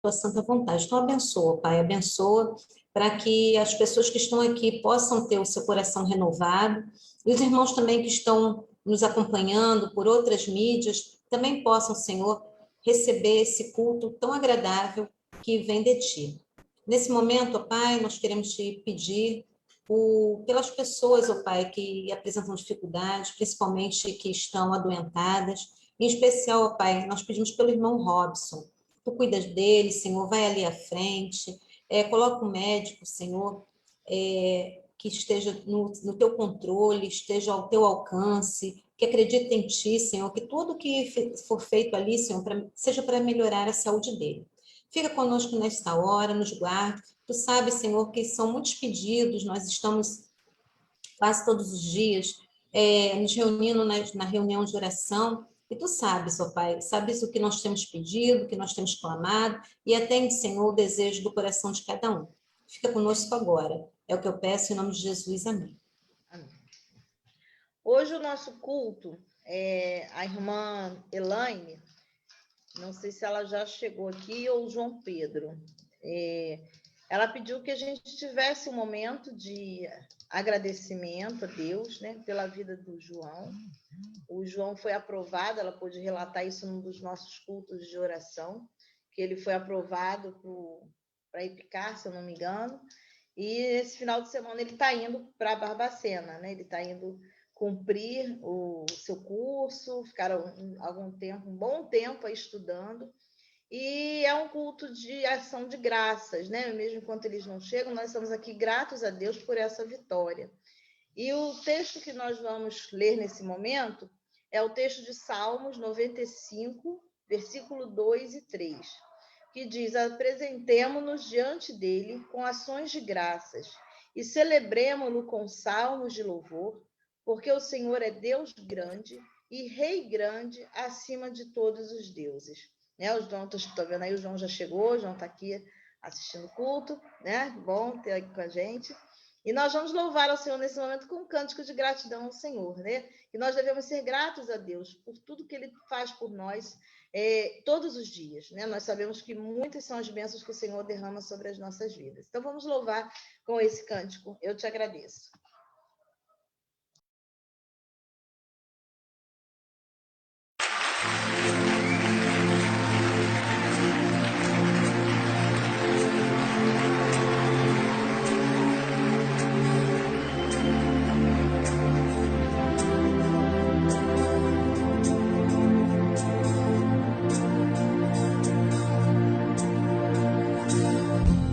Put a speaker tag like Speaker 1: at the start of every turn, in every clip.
Speaker 1: tua santa vontade. Então, abençoa, Pai, abençoa para que as pessoas que estão aqui possam ter o seu coração renovado, e os irmãos também que estão nos acompanhando por outras mídias, também possam, Senhor, receber esse culto tão agradável que vem de Ti. Nesse momento, ó Pai, nós queremos Te pedir pelas pessoas, ó Pai, que apresentam dificuldades, principalmente que estão adoentadas. Em especial, ó Pai, nós pedimos pelo irmão Robson. Tu cuidas dele, Senhor, vai ali à frente, coloca o médico, Senhor, que esteja no teu controle, esteja ao teu alcance, que acredite em Ti, Senhor, que tudo que for feito ali, Senhor, seja para melhorar a saúde dele. Fica conosco nesta hora, nos guarde. Tu sabes, Senhor, que são muitos pedidos, nós estamos quase todos os dias nos reunindo na reunião de oração, e Tu sabes, ó Pai, sabes o que nós temos pedido, o que nós temos clamado, e atende, Senhor, o desejo do coração de cada um. Fica conosco agora. É o que eu peço em nome de Jesus. Amém.
Speaker 2: Amém. Hoje o nosso culto, a irmã Elaine, não sei se ela já chegou aqui, ou o João Pedro, ela pediu que a gente tivesse um momento de agradecimento a Deus, né, pela vida do João. O João foi aprovado, ela pôde relatar isso num dos nossos cultos de oração, que ele foi aprovado para Epicar, se eu não me engano, e esse final de semana ele está indo para Barbacena, né? Ele está indo cumprir o seu curso, ficaram um bom tempo aí estudando, e é um culto de ação de graças, né? Mesmo enquanto eles não chegam, nós estamos aqui gratos a Deus por essa vitória. E o texto que nós vamos ler nesse momento é o texto de Salmos 95, versículo 2 e 3, que diz: apresentemo-nos diante dele com ações de graças e celebremo-lo com salmos de louvor, porque o Senhor é Deus grande e Rei grande acima de todos os deuses. Né? O João, estou vendo aí, o João já chegou, o João está aqui assistindo o culto, né? Bom ter aqui com a gente. E nós vamos louvar ao Senhor nesse momento com um cântico de gratidão ao Senhor, né? E nós devemos ser gratos a Deus por tudo que Ele faz por nós todos os dias, né? Nós sabemos que muitas são as bênçãos que o Senhor derrama sobre as nossas vidas. Então vamos louvar com esse cântico. Eu te agradeço.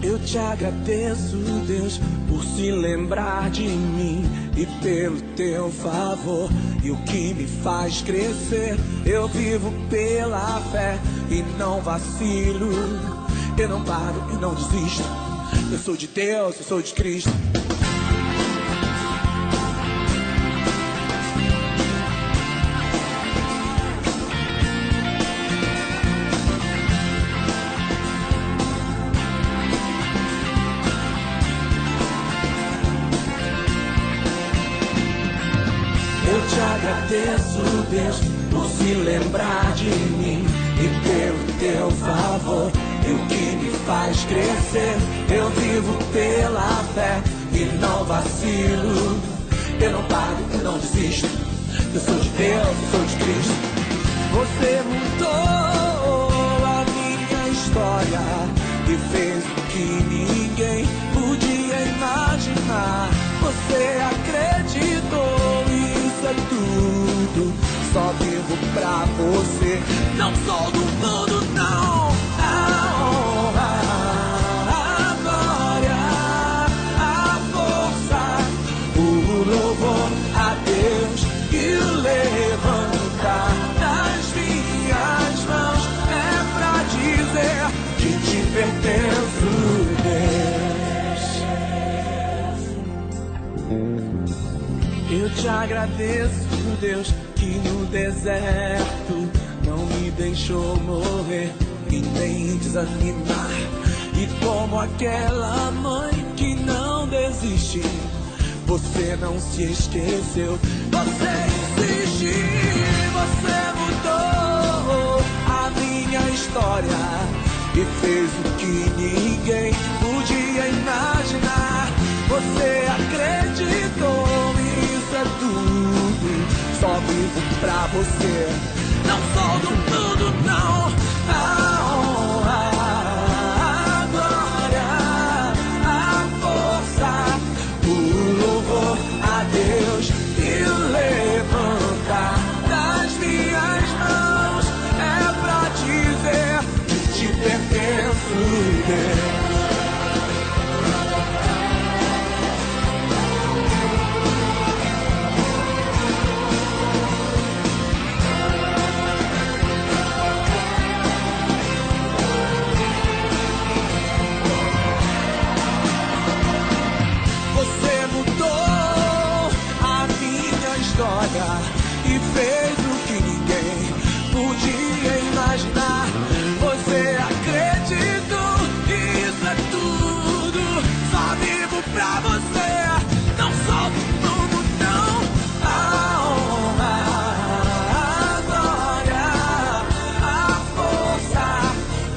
Speaker 3: Eu te agradeço, Deus, por se lembrar de mim e pelo teu favor. E o que me faz crescer, eu vivo pela fé e não vacilo. Eu não paro e não desisto. Eu sou de Deus, eu sou de Cristo. Eu te agradeço, Deus, por se lembrar de mim e pelo teu favor. E o que me faz crescer, eu vivo pela fé e não vacilo. Eu não paro, eu não desisto. Eu sou de Deus, eu sou de Cristo. Você mudou a minha história e fez o que ninguém podia imaginar. Você acreditou, isso é tudo. Só vivo pra você. Não sou do mundo, não. A honra, a glória, a força, o louvor a Deus e o levantar das minhas mãos é pra dizer que te pertenço, Deus. Eu te agradeço, Deus, que no deserto não me deixou morrer e nem desanimar. E como aquela mãe que não desiste, você não se esqueceu. Você existe, você mudou a minha história e fez o que ninguém podia imaginar. Você acreditou, isso é tudo. Só vivo pra você, não sou do mundo, não. A honra, a glória, a força, o louvor a Deus e levantar das minhas mãos é pra dizer que te pertenço, Deus. E fez o que ninguém podia imaginar. Você acreditou, isso é tudo. Só vivo pra você, não sou do mundo, não. A honra, a glória, a força,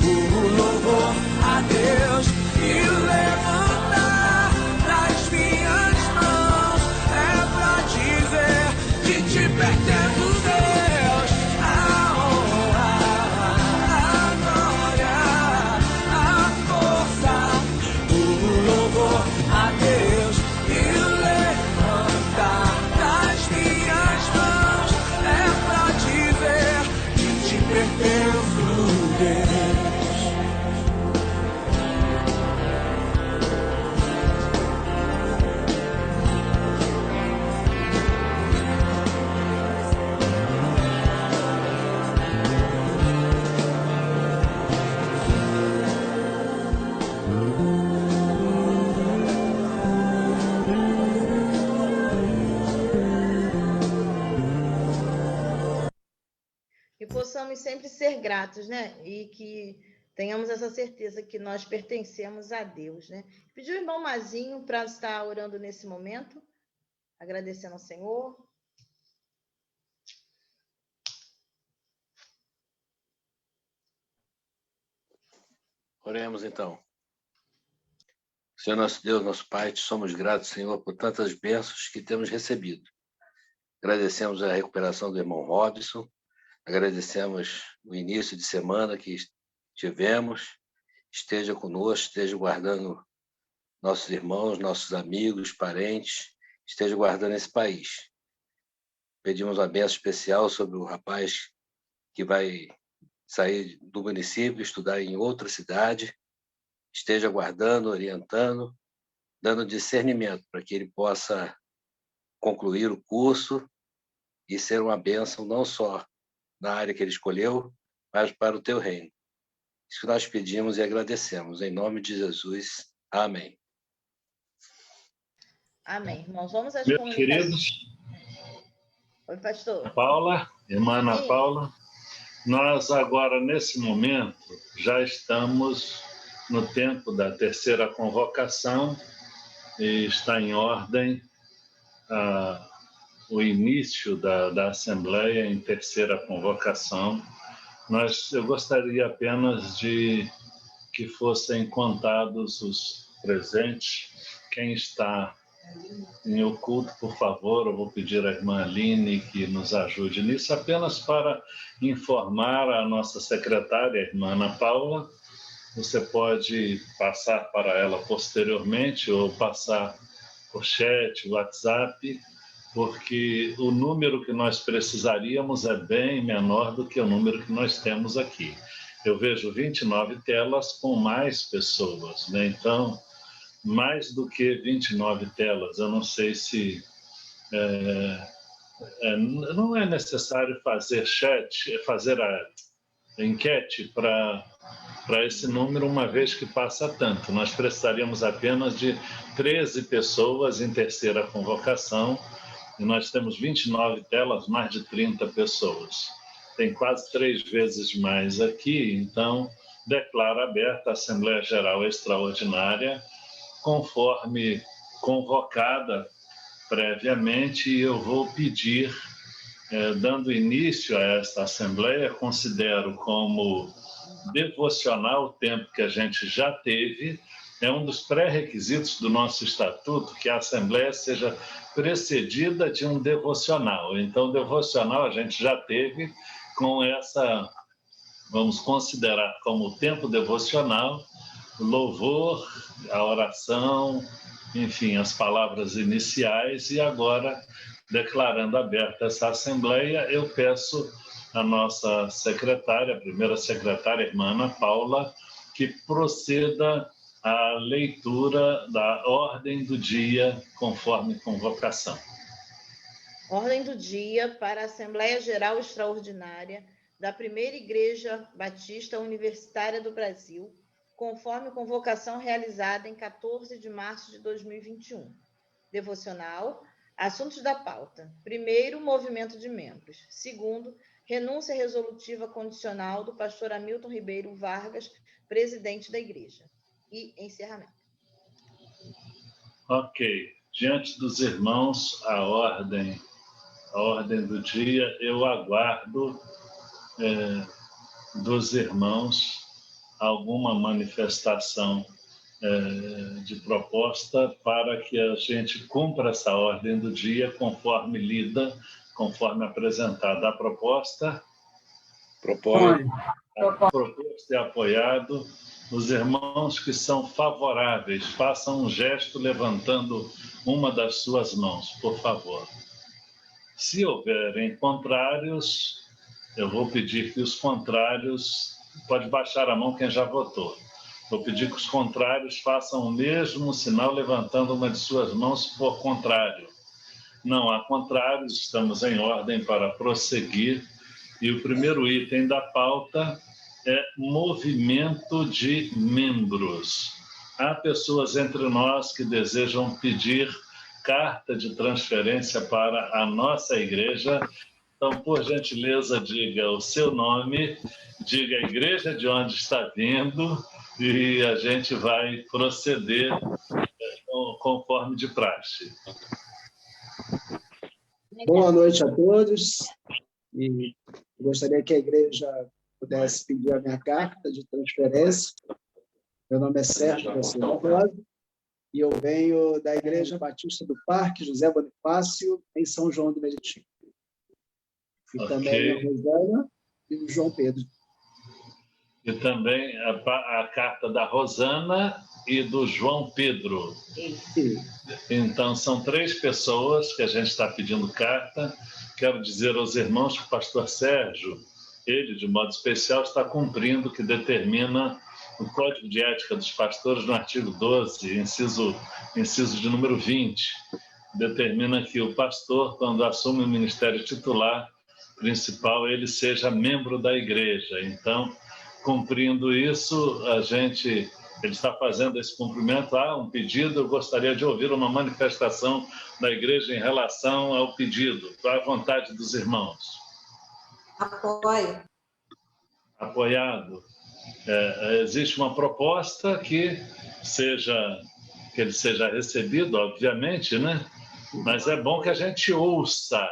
Speaker 3: o louvor a Deus e levantar das minhas mãos é pra dizer que te pertence, Deus. A honra, a glória, a força, o louvor a Deus e levantar das minhas mãos é pra dizer que te pertenço, Deus.
Speaker 2: Que possamos sempre ser gratos, né? E que tenhamos essa certeza que nós pertencemos a Deus, né? Pedi o irmão Mazinho para estar orando nesse momento, agradecendo ao Senhor.
Speaker 4: Oremos então. Senhor nosso Deus, nosso Pai, te somos gratos, Senhor, por tantas bênçãos que temos recebido. Agradecemos a recuperação do irmão Robson, agradecemos o início de semana que tivemos. Esteja conosco, esteja guardando nossos irmãos, nossos amigos, parentes, esteja guardando esse país. Pedimos uma bênção especial sobre o rapaz que vai sair do município, estudar em outra cidade. Esteja guardando, orientando, dando discernimento para que ele possa concluir o curso e ser uma bênção não só na área que ele escolheu, mas para o teu reino. Isso que nós pedimos e agradecemos. Em nome de Jesus. Amém.
Speaker 2: Amém. Irmãos, vamos às
Speaker 5: Meus
Speaker 2: comunicações.
Speaker 5: queridos,
Speaker 2: Oi, pastor.
Speaker 5: Paula, irmã Ana
Speaker 2: Sim.
Speaker 5: Paula, nós agora, nesse momento, já estamos no tempo da terceira convocação e está em ordem o início da Assembleia em terceira convocação. Eu gostaria apenas de que fossem contados os presentes. Quem está em oculto, por favor, eu vou pedir à irmã Aline que nos ajude nisso, apenas para informar a nossa secretária, a irmã Ana Paula. Você pode passar para ela posteriormente ou passar por chat, WhatsApp, porque o número que nós precisaríamos é bem menor do que o número que nós temos aqui. Eu vejo 29 telas com mais pessoas, né? Então, mais do que 29 telas. Eu não sei se... não é necessário fazer fazer a enquete para esse número, uma vez que passa tanto. Nós precisaríamos apenas de 13 pessoas em terceira convocação, e nós temos 29 telas, mais de 30 pessoas. Tem quase 3 vezes mais aqui, então declaro aberta a Assembleia Geral Extraordinária, conforme convocada previamente, e eu vou pedir, dando início a esta Assembleia, considero como devocionar o tempo que a gente já teve. É um dos pré-requisitos do nosso estatuto que a Assembleia seja precedida de um devocional. Então, devocional a gente já teve com essa, vamos considerar como tempo devocional, o louvor, a oração, enfim, as palavras iniciais, e agora, declarando aberta essa Assembleia, eu peço à nossa secretária, a primeira secretária, a irmã Ana Paula, que proceda a leitura da ordem do dia conforme convocação.
Speaker 2: Ordem do dia para a Assembleia Geral Extraordinária da Primeira Igreja Batista Universitária do Brasil, conforme convocação realizada em 14 de março de 2021. Devocional, assuntos da pauta. Primeiro, movimento de membros. Segundo, renúncia resolutiva condicional do pastor Hamilton Ribeiro Vargas, presidente da igreja. E encerramento.
Speaker 5: Ok. Diante dos irmãos, a ordem do dia, eu aguardo dos irmãos alguma manifestação de proposta para que a gente cumpra essa ordem do dia conforme lida, conforme apresentada. A proposta?
Speaker 4: Propõe.
Speaker 5: Proposto e apoiado. Os irmãos que são favoráveis, façam um gesto levantando uma das suas mãos, por favor. Se houverem contrários, eu vou pedir que os contrários... Pode baixar a mão quem já votou. Vou pedir que os contrários façam o mesmo sinal levantando uma de suas mãos, se for contrário. Não há contrários, estamos em ordem para prosseguir. E o primeiro item da pauta é movimento de membros. Há pessoas entre nós que desejam pedir carta de transferência para a nossa igreja. Então, por gentileza, diga o seu nome, diga a igreja de onde está vindo e a gente vai proceder conforme de praxe.
Speaker 6: Boa noite a todos. E gostaria que a igreja pudesse pedir a minha carta de transferência. Meu nome é Sérgio da Silva Rosa e eu venho da Igreja Batista do Parque José Bonifácio, em São João do Meriti. E também a Rosana e o João Pedro.
Speaker 5: E também a carta da Rosana e do João Pedro.
Speaker 6: Sim.
Speaker 5: Então, são 3 pessoas que a gente está pedindo carta. Quero dizer aos irmãos que o pastor Sérgio, ele, de modo especial, está cumprindo o que determina o Código de Ética dos Pastores no artigo 12, inciso de número 20. Determina que o pastor, quando assume o ministério titular principal, ele seja membro da igreja. Então, cumprindo isso, ele está fazendo esse cumprimento. Há um pedido, eu gostaria de ouvir uma manifestação da igreja em relação ao pedido. Qual é a vontade dos irmãos?
Speaker 1: Apoio.
Speaker 5: Apoiado. Existe uma proposta que ele seja recebido, obviamente, né? Mas é bom que a gente ouça.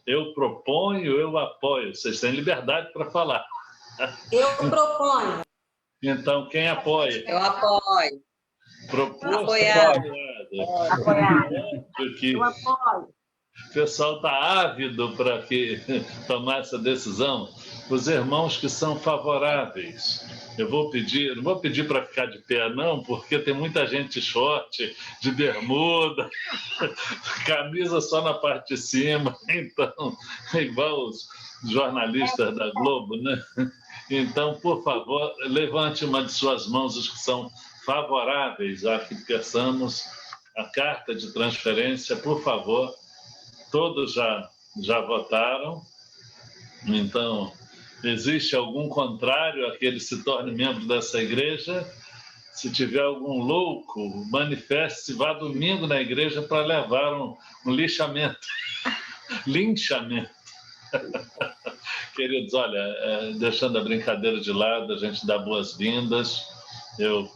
Speaker 5: Eu proponho, eu apoio. Vocês têm liberdade para falar.
Speaker 1: Eu proponho.
Speaker 5: Então, quem apoia?
Speaker 7: Eu apoio.
Speaker 5: Proposto,
Speaker 7: Apoiado.
Speaker 1: Apoiado.
Speaker 5: Porque
Speaker 1: Eu apoio.
Speaker 5: o pessoal está ávido para que tomar essa decisão. Os irmãos que são favoráveis. Não vou pedir para ficar de pé, não, porque tem muita gente short, de bermuda, camisa só na parte de cima, então, igual os jornalistas da Globo, né? Então, por favor, levante uma de suas mãos, os que são favoráveis a que peçamos a carta de transferência, por favor. Todos já votaram, então... Existe algum contrário a que ele se torne membro dessa igreja? Se tiver algum louco, manifeste-se, vá domingo na igreja para levar um linchamento. Linchamento. Queridos, olha, deixando a brincadeira de lado, a gente dá boas-vindas. Eu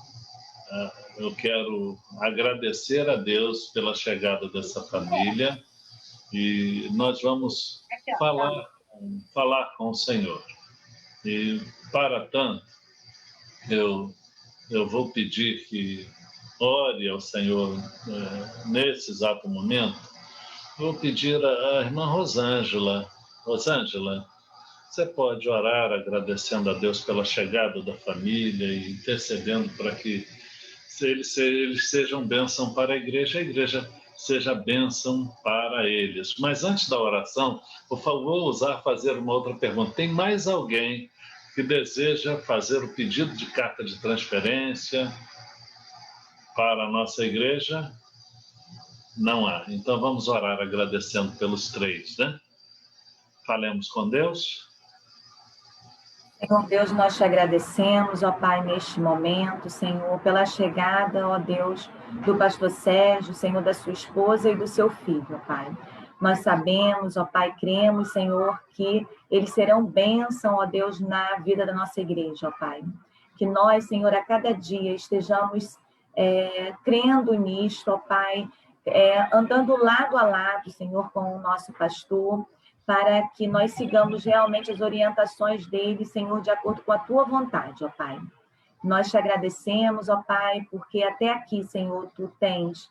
Speaker 5: quero agradecer a Deus pela chegada dessa família e nós vamos falar com o Senhor. E, para tanto, eu vou pedir que ore ao Senhor nesse exato momento. Vou pedir à irmã Rosângela. Rosângela, você pode orar agradecendo a Deus pela chegada da família e intercedendo para que eles sejam bênção para a igreja seja bênção para eles. Mas antes da oração, por favor, fazer uma outra pergunta. Tem mais alguém que deseja fazer o pedido de carta de transferência para a nossa igreja? Não há. Então vamos orar agradecendo pelos três, né? Falemos com Deus.
Speaker 7: Senhor Deus, nós te agradecemos, ó Pai, neste momento, Senhor, pela chegada, ó Deus, do pastor Sérgio, Senhor, da sua esposa e do seu filho, ó Pai. Nós sabemos, ó Pai, cremos, Senhor, que eles serão bênção, ó Deus, na vida da nossa igreja, ó Pai. Que nós, Senhor, a cada dia estejamos crendo nisto, ó Pai, andando lado a lado, Senhor, com o nosso pastor, para que nós sigamos realmente as orientações dele, Senhor, de acordo com a tua vontade, ó Pai. Nós te agradecemos, ó Pai, porque até aqui, Senhor, tu tens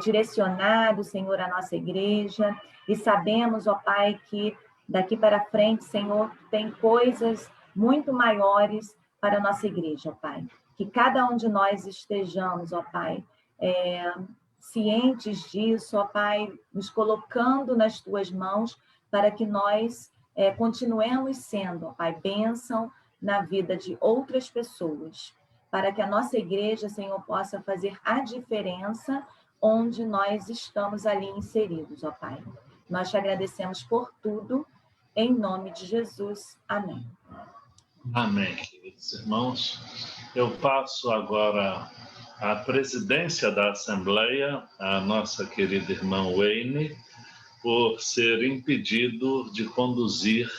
Speaker 7: direcionado, Senhor, a nossa igreja, e sabemos, ó Pai, que daqui para frente, Senhor, tem coisas muito maiores para a nossa igreja, ó Pai. Que cada um de nós estejamos, ó Pai, cientes disso, ó Pai, nos colocando nas tuas mãos, para que nós continuemos sendo, ó Pai, bênção na vida de outras pessoas, para que a nossa igreja, Senhor, possa fazer a diferença onde nós estamos ali inseridos, ó Pai. Nós te agradecemos por tudo, em nome de Jesus. Amém.
Speaker 5: Amém, queridos irmãos. Eu passo agora a presidência da Assembleia à nossa querida irmã Wayne, por ser impedido de conduzir,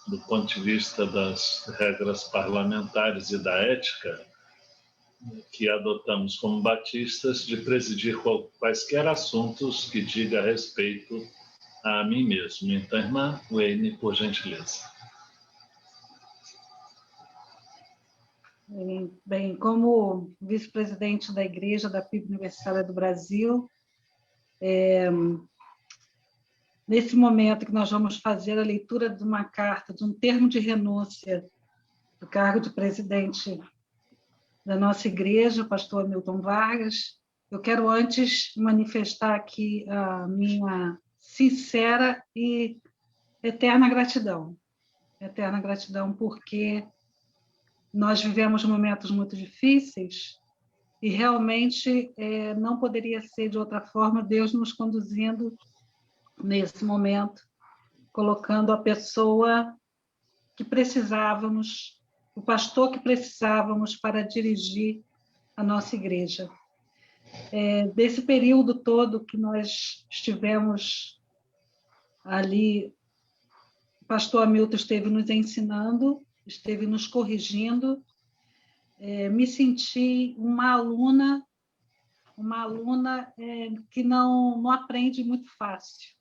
Speaker 5: do ponto de vista das regras parlamentares e da ética que adotamos como batistas, de presidir quaisquer assuntos que diga respeito a mim mesmo. Então, irmã Wayne, por gentileza.
Speaker 8: Bem, como vice-presidente da Igreja da PIB Universitária do Brasil, nesse momento que nós vamos fazer a leitura de uma carta, de um termo de renúncia do cargo de presidente da nossa igreja, o pastor Hamilton Vargas, eu quero antes manifestar aqui a minha sincera e eterna gratidão. Eterna gratidão porque nós vivemos momentos muito difíceis e realmente não poderia ser de outra forma, Deus nos conduzindo nesse momento, colocando a pessoa que precisávamos, o pastor que precisávamos para dirigir a nossa igreja. Desse período todo que nós estivemos ali, o pastor Hamilton esteve nos ensinando, esteve nos corrigindo, me senti uma aluna que não aprende muito fácil.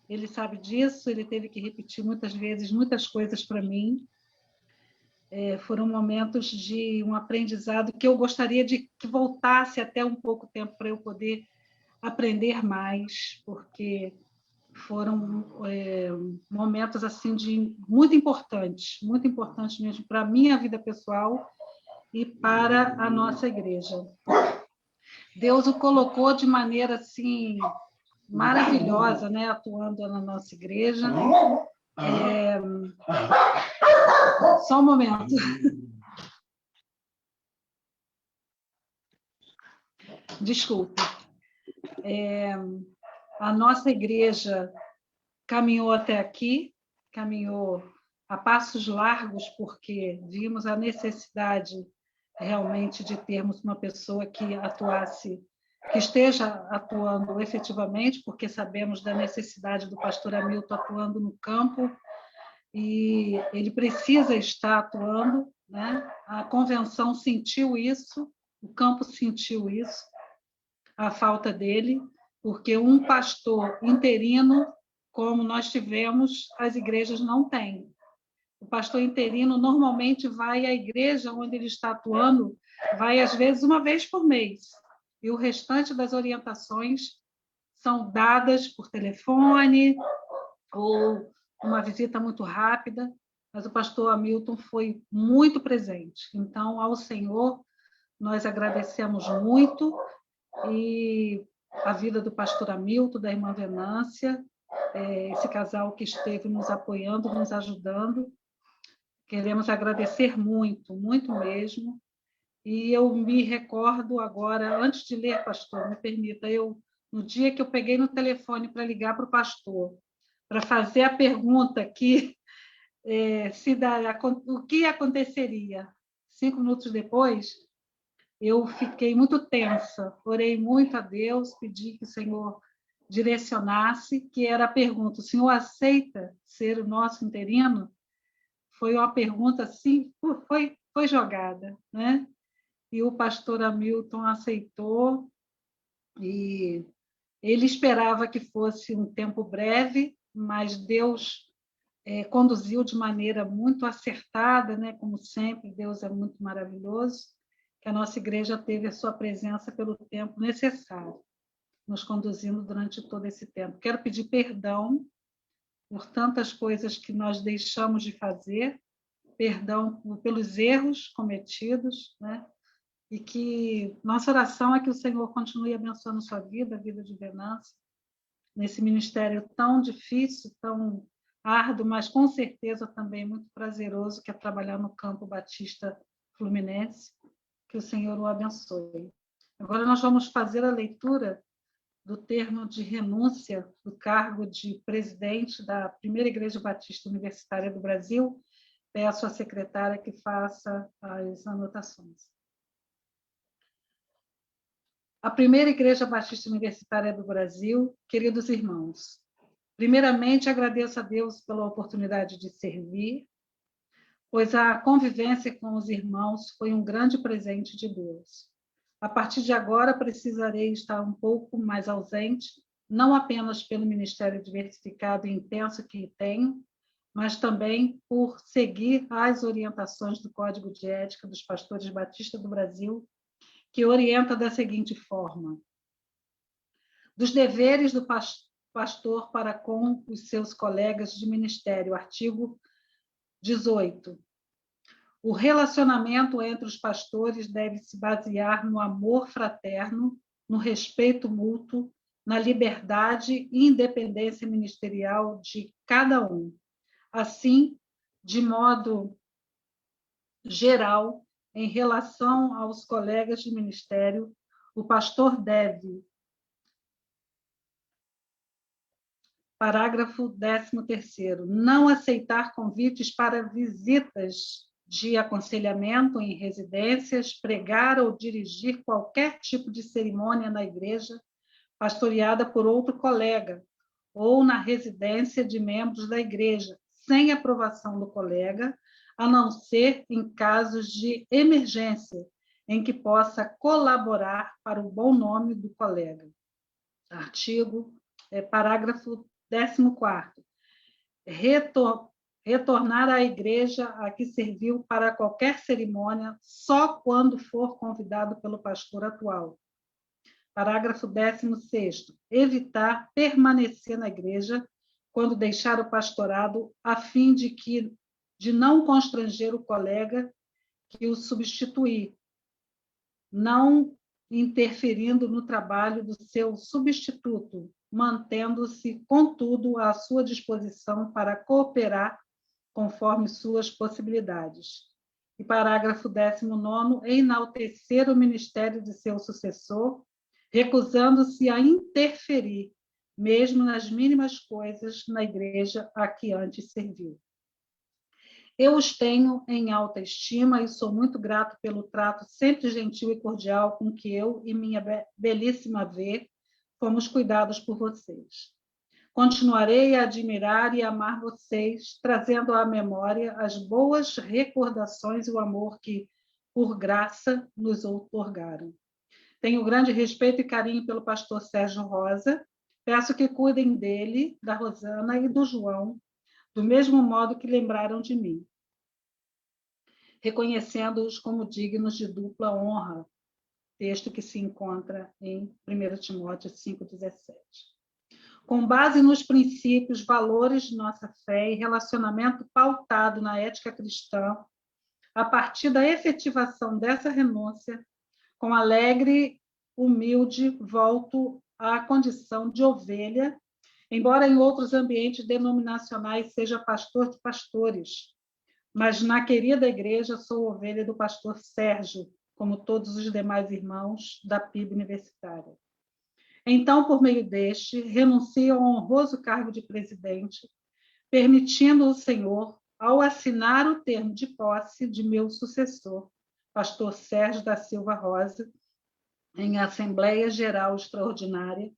Speaker 8: Ele sabe disso, ele teve que repetir muitas vezes muitas coisas para mim. Foram momentos de um aprendizado que eu gostaria de que voltasse até um pouco tempo para eu poder aprender mais, porque foram momentos assim muito importantes mesmo para a minha vida pessoal e para a nossa igreja. Deus o colocou de maneira assim maravilhosa, né, atuando na nossa igreja. Só um momento. Desculpe. A nossa igreja caminhou até aqui, caminhou a passos largos, porque vimos a necessidade realmente de termos uma pessoa que atuasse, que esteja atuando efetivamente, porque sabemos da necessidade do pastor Hamilton atuando no campo, e ele precisa estar atuando, né? A convenção sentiu isso, o campo sentiu isso, a falta dele, porque um pastor interino, como nós tivemos, as igrejas não têm. O pastor interino normalmente vai à igreja onde ele está atuando, vai às vezes uma vez por mês, e o restante das orientações são dadas por telefone ou uma visita muito rápida, mas o pastor Hamilton foi muito presente. Então, ao Senhor, nós agradecemos muito, e a vida do pastor Hamilton, da irmã Venância, esse casal que esteve nos apoiando, nos ajudando, queremos agradecer muito, muito mesmo. E eu me recordo agora, antes de ler, pastor, me permita, no dia que eu peguei no telefone para ligar para o pastor, para fazer a pergunta que o que aconteceria 5 minutos depois, eu fiquei muito tensa, orei muito a Deus, pedi que o Senhor direcionasse, que era a pergunta: o senhor aceita ser o nosso interino? Foi uma pergunta assim, foi jogada, né? E o pastor Hamilton aceitou, e ele esperava que fosse um tempo breve, mas Deus conduziu de maneira muito acertada, né? Como sempre, Deus é muito maravilhoso, que a nossa igreja teve a sua presença pelo tempo necessário, nos conduzindo durante todo esse tempo. Quero pedir perdão por tantas coisas que nós deixamos de fazer, perdão pelos erros cometidos, né? E que nossa oração é que o Senhor continue abençoando sua vida, a vida de Venância, nesse ministério tão difícil, tão árduo, mas com certeza também muito prazeroso, que é trabalhar no Campo Batista Fluminense. Que o Senhor o abençoe. Agora nós vamos fazer a leitura do termo de renúncia do cargo de presidente da Primeira Igreja Batista Universitária do Brasil. Peço à secretária que faça as anotações. A Primeira Igreja Batista Universitária do Brasil, queridos irmãos, primeiramente agradeço a Deus pela oportunidade de servir, pois a convivência com os irmãos foi um grande presente de Deus. A partir de agora, precisarei estar um pouco mais ausente, não apenas pelo ministério diversificado e intenso que tenho, mas também por seguir as orientações do Código de Ética dos Pastores Batistas do Brasil, que orienta da seguinte forma: dos deveres do pastor para com os seus colegas de ministério, artigo 18. O relacionamento entre os pastores deve se basear no amor fraterno, no respeito mútuo, na liberdade e independência ministerial de cada um. Assim, de modo geral, em relação aos colegas de ministério, o pastor deve, parágrafo 13º, não aceitar convites para visitas de aconselhamento em residências, pregar ou dirigir qualquer tipo de cerimônia na igreja pastoreada por outro colega ou na residência de membros da igreja, sem aprovação do colega, a não ser em casos de emergência, em que possa colaborar para o bom nome do colega. Parágrafo 14º. Retornar à igreja a que serviu para qualquer cerimônia só quando for convidado pelo pastor atual. Parágrafo 16º. Evitar permanecer na igreja quando deixar o pastorado, a fim de não constranger o colega que o substituir, não interferindo no trabalho do seu substituto, mantendo-se, contudo, à sua disposição para cooperar conforme suas possibilidades. E parágrafo 19º, enaltecer o ministério de seu sucessor, recusando-se a interferir, mesmo nas mínimas coisas, na igreja a que antes serviu. Eu os tenho em alta estima e sou muito grato pelo trato sempre gentil e cordial com que eu e minha belíssima Vê fomos cuidados por vocês. Continuarei a admirar e amar vocês, trazendo à memória as boas recordações e o amor que, por graça, nos outorgaram. Tenho grande respeito e carinho pelo pastor Sérgio Rosa. Peço que cuidem dele, da Rosana e do João, do mesmo modo que lembraram de mim. reconhecendo-os como dignos de dupla honra, texto que se encontra em 1 Timóteo 5,17. Com base nos princípios, valores de nossa fé e relacionamento pautado na ética cristã, a partir da efetivação dessa renúncia, com alegre, humilde, volto à condição de ovelha, embora em outros ambientes denominacionais seja pastor de pastores, mas na querida igreja sou ovelha do pastor Sérgio, como todos os demais irmãos da PIB universitária. Então, por meio deste, renuncio ao honroso cargo de presidente, permitindo o Senhor, ao assinar o termo de posse de meu sucessor, pastor Sérgio da Silva Rosa, em Assembleia Geral Extraordinária,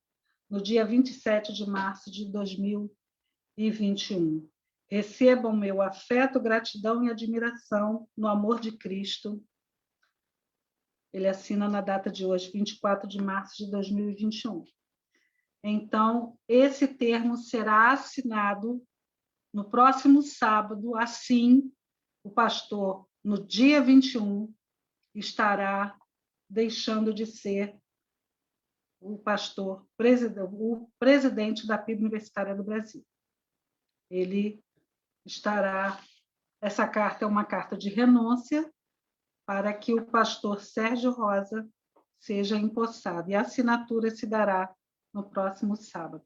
Speaker 8: no dia 27 de março de 2021. Recebam meu afeto, gratidão e admiração no amor de Cristo. Ele assina na data de hoje, 24 de março de 2021. Então, esse termo será assinado no próximo sábado, assim, o pastor, no dia 21, estará deixando de ser o pastor, o presidente da PIB Universitária do Brasil. Ele estará... Essa carta é uma carta de renúncia para que o pastor Sérgio Rosa seja empossado. E a assinatura se dará no próximo sábado.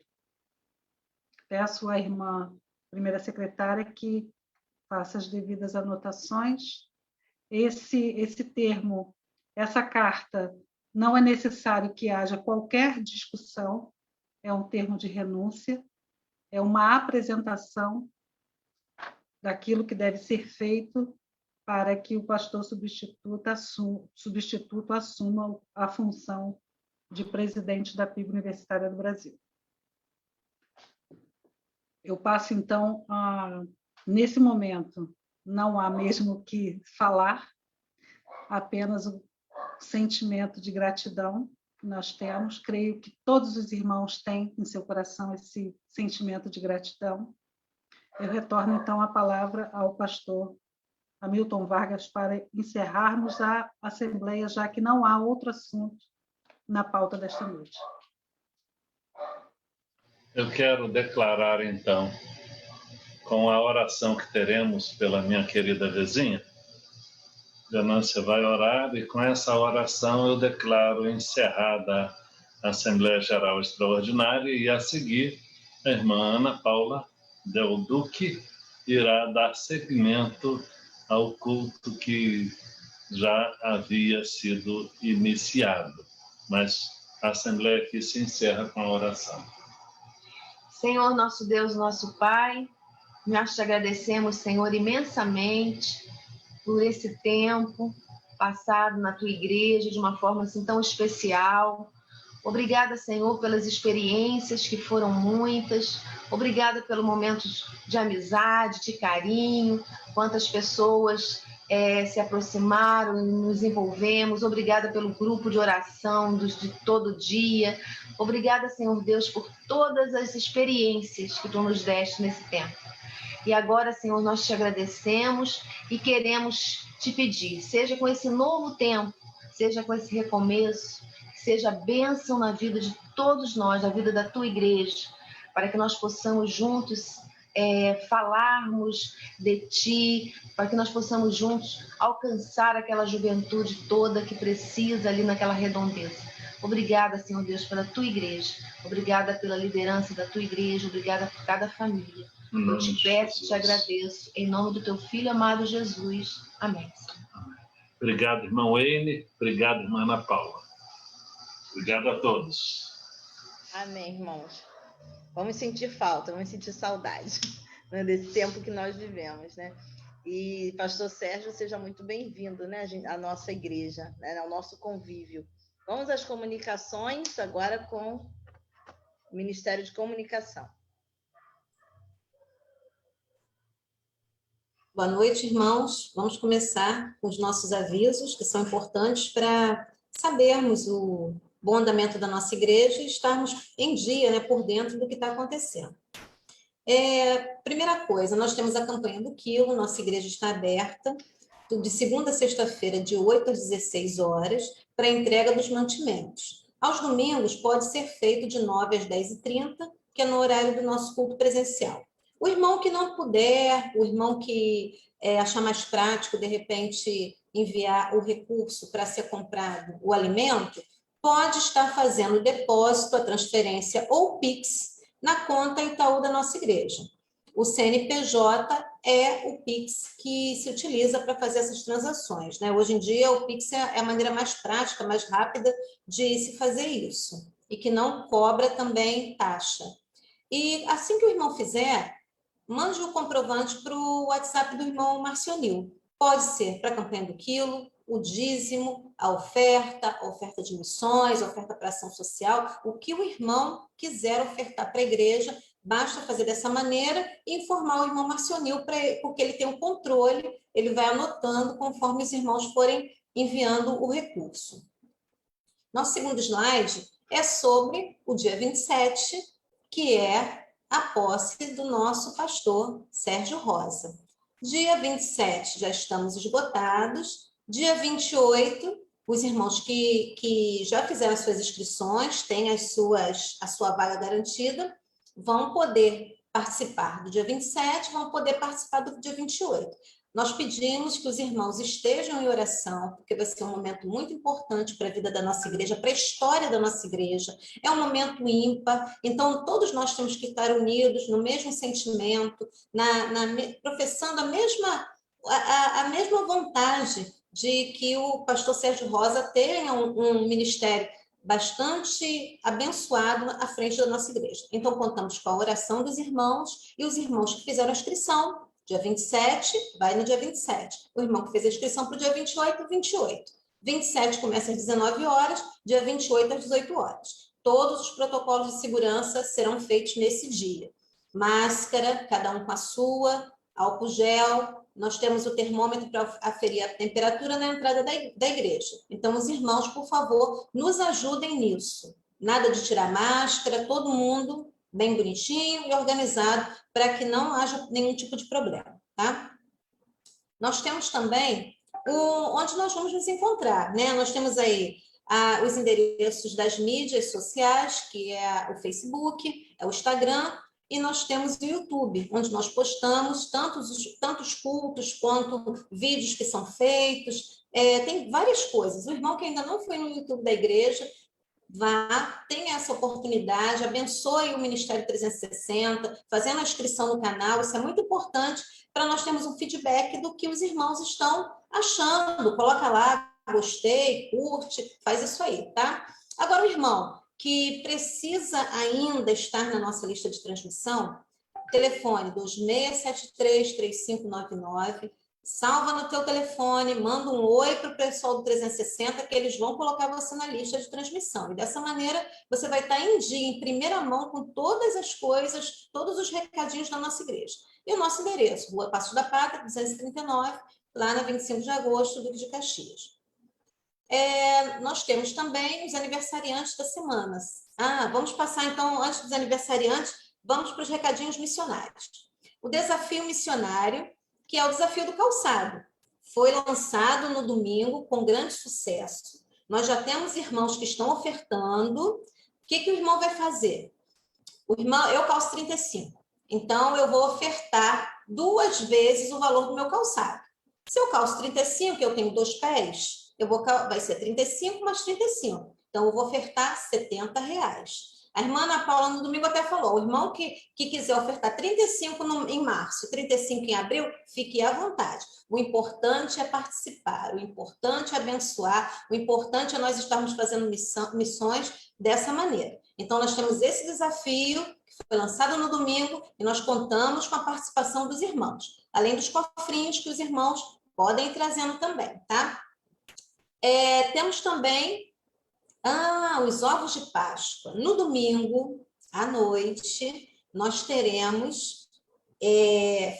Speaker 8: Peço à irmã primeira secretária que faça as devidas anotações. Esse termo, essa carta, não é necessário que haja qualquer discussão, é um termo de renúncia, é uma apresentação daquilo que deve ser feito para que o pastor substituto assuma a função de presidente da PIB Universitária do Brasil. Eu passo, então, nesse momento, não há mesmo que falar, apenas o sentimento de gratidão que nós temos. Creio que todos os irmãos têm em seu coração esse sentimento de gratidão. Eu retorno, então, a palavra ao pastor Hamilton Vargas para encerrarmos a Assembleia, já que não há outro assunto na pauta desta noite.
Speaker 5: Eu quero declarar, então, com a oração que teremos pela minha querida vizinha, Venância vai orar, e com essa oração eu declaro encerrada a Assembleia Geral Extraordinária, e a seguir a irmã Ana Paula Del Duque irá dar seguimento ao culto que já havia sido iniciado. Mas a Assembleia aqui se encerra com a oração.
Speaker 9: Senhor, nosso Deus, nosso Pai, nós te agradecemos, Senhor, imensamente por esse tempo passado na tua igreja de uma forma assim tão especial. Obrigada, Senhor, pelas experiências que foram muitas. Obrigada pelo momento de amizade, de carinho, quantas pessoas se aproximaram e nos envolvemos. Obrigada pelo grupo de oração de todo dia. Obrigada, Senhor Deus, por todas as experiências que tu nos deste nesse tempo. E agora, Senhor, nós te agradecemos e queremos te pedir, seja com esse novo tempo, seja com esse recomeço, seja bênção na vida de todos nós, na vida da tua igreja, para que nós possamos juntos falarmos de ti, para que nós possamos juntos alcançar aquela juventude toda que precisa ali naquela redondeza. Obrigada, Senhor Deus, pela tua igreja. Obrigada pela liderança da tua igreja. Obrigada por cada família. Eu te peço e te agradeço. Em nome do teu Filho amado Jesus. Amém.
Speaker 5: Obrigado, irmão Wayne. Obrigado, irmã Ana Paula. Obrigado a todos.
Speaker 2: Amém, irmãos. Vamos sentir falta, vamos sentir saudade, né, desse tempo que nós vivemos, né? E, pastor Sérgio, seja muito bem-vindo, né, à nossa igreja, né, ao nosso convívio. Vamos às comunicações, agora com o Ministério de Comunicação.
Speaker 1: Boa noite, irmãos. Vamos começar com os nossos avisos, que são importantes para sabermos o bom andamento da nossa igreja e estarmos em dia, né, por dentro do que está acontecendo. Primeira coisa, nós temos a campanha do Quilo, nossa igreja está aberta de segunda a sexta-feira, de 8 às 16 horas, para a entrega dos mantimentos. Aos domingos, pode ser feito de 9 às 10h30, que é no horário do nosso culto presencial. O irmão que não puder, o irmão que achar mais prático, de repente, enviar o recurso para ser comprado o alimento, pode estar fazendo o depósito, a transferência ou PIX na conta Itaú da nossa igreja. O CNPJ é o PIX que se utiliza para fazer essas transações, né? Hoje em dia, o PIX é a maneira mais prática, mais rápida de se fazer isso, e que não cobra também taxa. E assim que o irmão fizer, mande o comprovante para o WhatsApp do irmão Marcionil. Pode ser para a campanha do quilo, o dízimo, a oferta de missões, a oferta para ação social, o que o irmão quiser ofertar para a igreja, basta fazer dessa maneira e informar o irmão Marcionil, porque ele tem um controle, ele vai anotando conforme os irmãos forem enviando o recurso. Nosso segundo slide é sobre o dia 27, que é a posse do nosso pastor Sérgio Rosa. Dia 27 já estamos esgotados. Dia 28, os irmãos que já fizeram as suas inscrições, têm a sua vaga garantida, vão poder participar do dia 27, vão poder participar do dia 28. Nós pedimos que os irmãos estejam em oração, porque vai ser um momento muito importante para a vida da nossa igreja, para a história da nossa igreja. É um momento ímpar, então todos nós temos que estar unidos no mesmo sentimento, professando a mesma vontade de que o pastor Sérgio Rosa tenha um ministério bastante abençoado à frente da nossa igreja. Então, contamos com a oração dos irmãos, e os irmãos que fizeram a inscrição, dia 27, vai no dia 27. O irmão que fez a inscrição para o dia 28, 28. 27 começa às 19 horas, dia 28 às 18 horas. Todos os protocolos de segurança serão feitos nesse dia. Máscara, cada um com a sua, álcool gel. Nós temos o termômetro para aferir a temperatura na entrada da igreja. Então, os irmãos, por favor, nos ajudem nisso. Nada de tirar máscara, todo mundo bem bonitinho e organizado, para que não haja nenhum tipo de problema, tá? Nós temos também onde nós vamos nos encontrar, né? Nós temos aí os endereços das mídias sociais, que é o Facebook, é o Instagram, e nós temos o YouTube, onde nós postamos tantos cultos quanto vídeos que são feitos, tem várias coisas. O irmão que ainda não foi no YouTube da igreja, tenha essa oportunidade, abençoe o Ministério 360, fazendo a inscrição no canal. Isso é muito importante para nós termos um feedback do que os irmãos estão achando. Coloca lá, gostei, curte, faz isso aí, tá? Agora, o irmão que precisa ainda estar na nossa lista de transmissão, telefone 2673-3599, salva no teu telefone, manda um oi para o pessoal do 360, que eles vão colocar você na lista de transmissão. E dessa maneira, você vai estar em dia, em primeira mão, com todas as coisas, todos os recadinhos da nossa igreja. E o nosso endereço, Rua Passos da Pátria, 239, lá na 25 de agosto, Duque de Caxias. Nós temos também os aniversariantes das semanas. Vamos passar, então, antes dos aniversariantes, vamos para os recadinhos missionários. O desafio missionário, que é o desafio do calçado. Foi lançado no domingo com grande sucesso. Nós já temos irmãos que estão ofertando. O que o irmão vai fazer? Eu calço 35. Então, eu vou ofertar 2 vezes o valor do meu calçado. Se eu calço 35, eu tenho 2 pés, vai ser 35 mais 35. Então, eu vou ofertar R$70. A irmã Ana Paula, no domingo, até falou, o irmão que quiser ofertar 35 em março, 35 em abril, fique à vontade. O importante é participar, o importante é abençoar, o importante é nós estarmos fazendo missões dessa maneira. Então, nós temos esse desafio, que foi lançado no domingo, e nós contamos com a participação dos irmãos, além dos cofrinhos que os irmãos podem ir trazendo também, tá? Temos também os ovos de Páscoa. No domingo, à noite, nós teremos,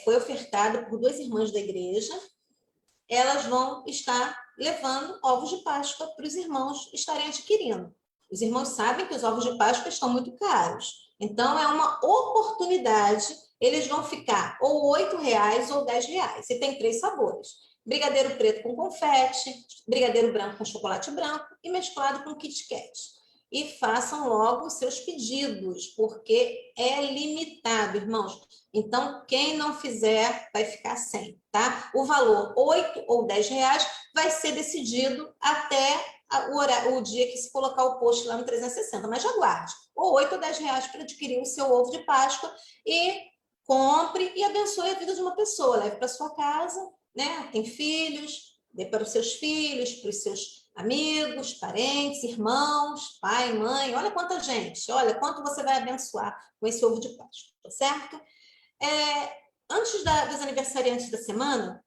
Speaker 1: foi ofertado por 2 irmãs da igreja, elas vão estar levando ovos de Páscoa para os irmãos estarem adquirindo. Os irmãos sabem que os ovos de Páscoa estão muito caros, então é uma oportunidade, eles vão ficar ou R$8 ou R$10, e tem 3 sabores. brigadeiro preto com confete, brigadeiro branco com chocolate branco e mesclado com Kit Kat. E façam logo os seus pedidos, porque é limitado, irmãos. Então, quem não fizer vai ficar sem, tá? O valor, 8 ou 10 reais, vai ser decidido até o dia que se colocar o post lá no 360, mas já guarde. Ou 8 ou 10 reais para adquirir o seu ovo de Páscoa e compre e abençoe a vida de uma pessoa. Leve para sua casa, né? Tem filhos, dê para os seus filhos, para os seus amigos, parentes, irmãos, pai, mãe. Olha quanta gente, olha quanto você vai abençoar com esse ovo de Páscoa, tá certo? Antes dos aniversariantes da semana,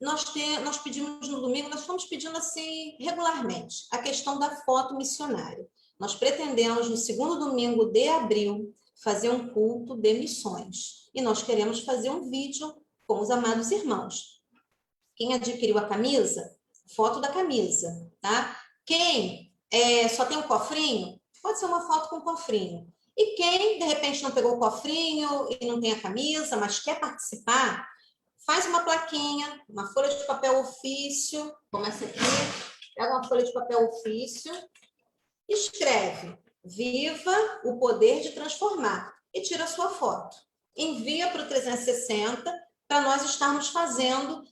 Speaker 1: nós pedimos no domingo, nós estamos pedindo assim regularmente a questão da foto missionária. Nós pretendemos, no segundo domingo de abril, fazer um culto de missões. E nós queremos fazer um vídeo com os amados irmãos. Quem adquiriu a camisa, foto da camisa, tá? Quem só tem um cofrinho, pode ser uma foto com cofrinho. E quem, de repente, não pegou o cofrinho e não tem a camisa, mas quer participar, faz uma plaquinha, uma folha de papel ofício, como essa aqui, pega uma folha de papel ofício, escreve, viva o poder de transformar, e tira a sua foto. Envia para o 360, para nós estarmos fazendo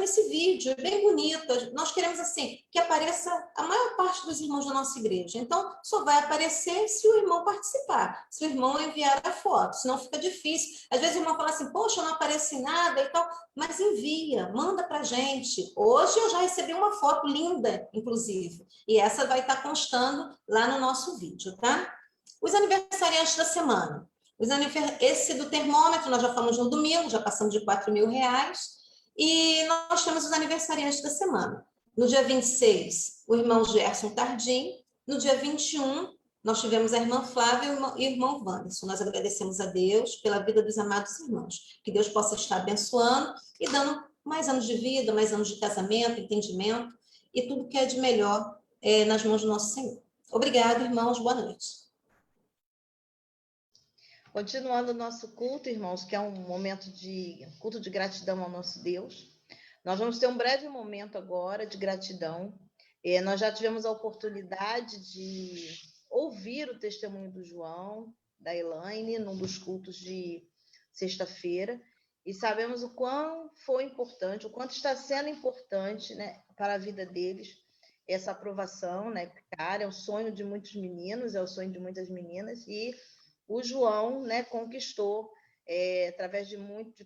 Speaker 1: esse vídeo bem bonito. Nós queremos assim que apareça a maior parte dos irmãos da nossa igreja. Então, só vai aparecer se o irmão participar, se o irmão enviar a foto, senão fica difícil. Às vezes o irmão fala assim, poxa, eu não apareci nada e tal, mas envia, manda para a gente. Hoje eu já recebi uma foto linda, inclusive, e essa vai estar constando lá no nosso vídeo, tá? Os aniversariantes da semana. Esse do termômetro, nós já falamos no domingo, já passamos de R$4.000. E nós temos os aniversariantes da semana. No dia 26, o irmão Gerson Tardim. No dia 21, nós tivemos a irmã Flávia e o irmão Wanderson. Nós agradecemos a Deus pela vida dos amados irmãos. Que Deus possa estar abençoando e dando mais anos de vida, mais anos de casamento, entendimento e tudo que é de melhor nas mãos do nosso Senhor. Obrigada, irmãos. Boa noite.
Speaker 2: Continuando o nosso culto, irmãos, que é um momento de culto de gratidão ao nosso Deus. Nós vamos ter um breve momento agora de gratidão. Nós já tivemos a oportunidade de ouvir o testemunho do João, da Elaine, num dos cultos de sexta-feira, e sabemos o quão foi importante, o quanto está sendo importante, né, para a vida deles, essa aprovação, né, cara, é o sonho de muitos meninos, é o sonho de muitas meninas, e o João, né, conquistou, através de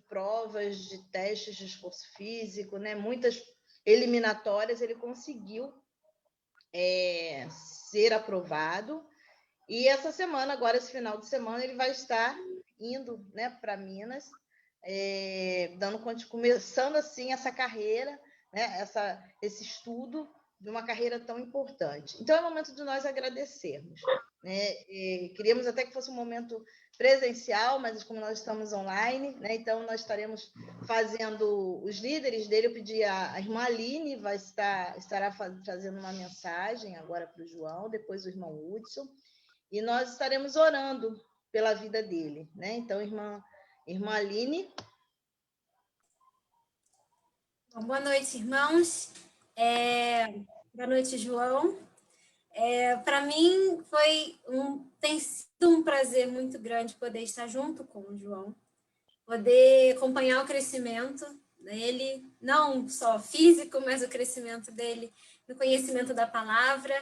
Speaker 2: provas, de testes de esforço físico, né, muitas eliminatórias, ele conseguiu ser aprovado. E essa semana, agora esse final de semana, ele vai estar indo, né, para Minas, começando assim essa carreira, né, esse estudo de uma carreira tão importante. Então, é o momento de nós agradecermos, né? Queríamos até que fosse um momento presencial, mas como nós estamos online, né? Então nós estaremos fazendo os líderes dele. Eu pedi a irmã Aline, estará fazendo uma mensagem agora para o João, depois o irmão Hudson, e nós estaremos orando pela vida dele, né? Então, irmã Aline.
Speaker 10: Bom, boa noite, irmãos. Boa noite, João. Para mim tem sido um prazer muito grande poder estar junto com o João, poder acompanhar o crescimento dele, não só físico, mas o crescimento dele no conhecimento da palavra,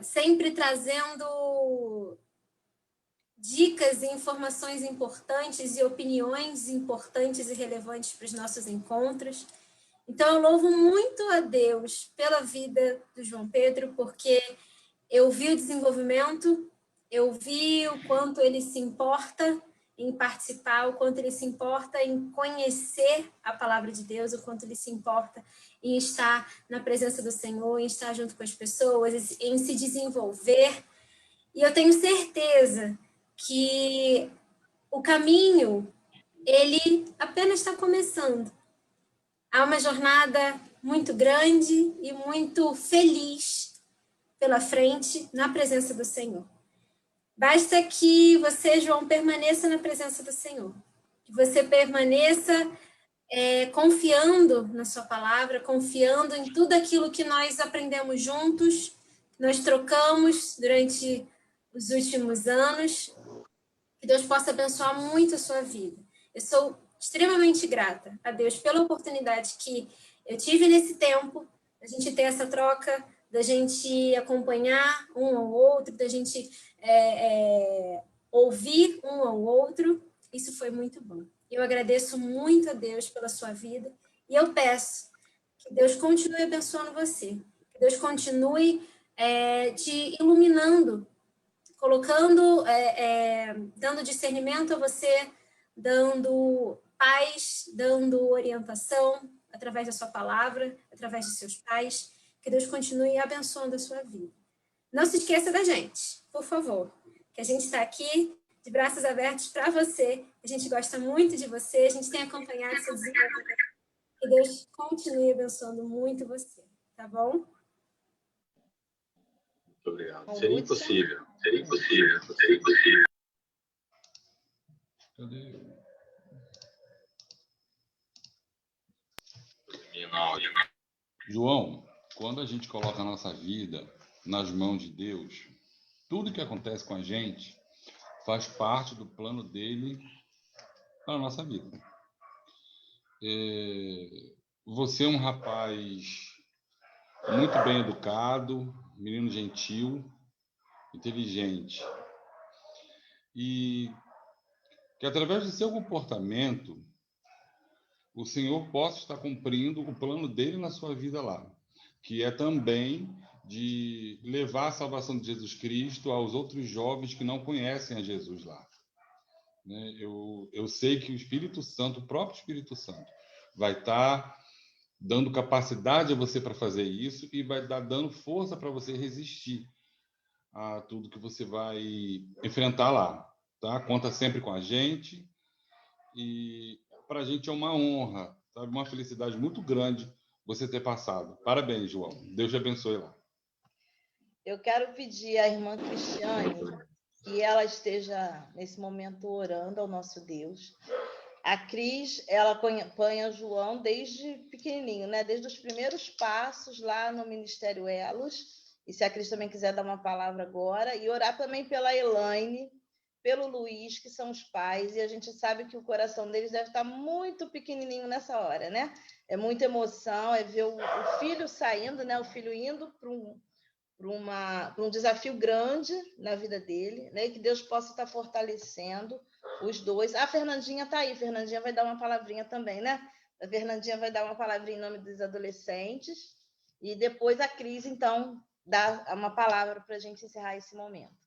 Speaker 10: sempre trazendo dicas e informações importantes e opiniões importantes e relevantes para os nossos encontros. Então, eu louvo muito a Deus pela vida do João Pedro, porque eu vi o desenvolvimento, eu vi o quanto ele se importa em participar, o quanto ele se importa em conhecer a palavra de Deus, o quanto ele se importa em estar na presença do Senhor, em estar junto com as pessoas, em se desenvolver. E eu tenho certeza que o caminho, ele apenas está começando. Há uma jornada muito grande e muito feliz pela frente na presença do Senhor. Basta que você, João, permaneça na presença do Senhor. Que você permaneça confiando na sua palavra, confiando em tudo aquilo que nós aprendemos juntos, nós trocamos durante os últimos anos. Que Deus possa abençoar muito a sua vida. Eu sou extremamente grata a Deus pela oportunidade que eu tive nesse tempo, da gente ter essa troca, da gente acompanhar um ao outro, da gente ouvir um ao outro. Isso foi muito bom. Eu agradeço muito a Deus pela sua vida e eu peço que Deus continue abençoando você, que Deus continue te iluminando, colocando, dando discernimento a você, dando paz, dando orientação através da sua palavra, através de seus pais. Que Deus continue abençoando a sua vida. Não se esqueça da gente, por favor, que a gente está aqui de braços abertos para você. A gente gosta muito de você, a gente tem acompanhado seu desenvolvimento. Que Deus continue abençoando muito você, tá bom?
Speaker 11: Muito obrigado. Seria impossível. Seria impossível. Seria impossível.
Speaker 12: João, quando a gente coloca a nossa vida nas mãos de Deus, tudo que acontece com a gente faz parte do plano dele para a nossa vida. Você é um rapaz muito bem educado, menino gentil, inteligente. E que através do seu comportamento, o Senhor possa estar cumprindo o plano dele na sua vida lá, que é também de levar a salvação de Jesus Cristo aos outros jovens que não conhecem a Jesus lá. Eu sei que o Espírito Santo, o próprio Espírito Santo, vai estar dando capacidade a você para fazer isso e vai estar dando força para você resistir a tudo que você vai enfrentar lá. Tá? Conta sempre com a gente e para a gente é uma honra, sabe? Uma felicidade muito grande você ter passado. Parabéns, João. Deus te abençoe lá.
Speaker 2: Eu quero pedir à irmã Cristiane que ela esteja, nesse momento, orando ao nosso Deus. A Cris, ela acompanha João desde pequenininho, né? Desde os primeiros passos lá no Ministério Elos. E se a Cris também quiser dar uma palavra agora. E orar também pela Elaine, pelo Luiz, que são os pais. E a gente sabe que o coração deles deve estar muito pequenininho nessa hora, né? É muita emoção, é ver o filho saindo, né? O filho indo para um desafio grande na vida dele, né? E que Deus possa estar fortalecendo os dois. A Fernandinha está aí, Fernandinha vai dar uma palavrinha também, né? A Fernandinha vai dar uma palavrinha em nome dos adolescentes e depois a Cris, então, dá uma palavra para a gente encerrar esse momento.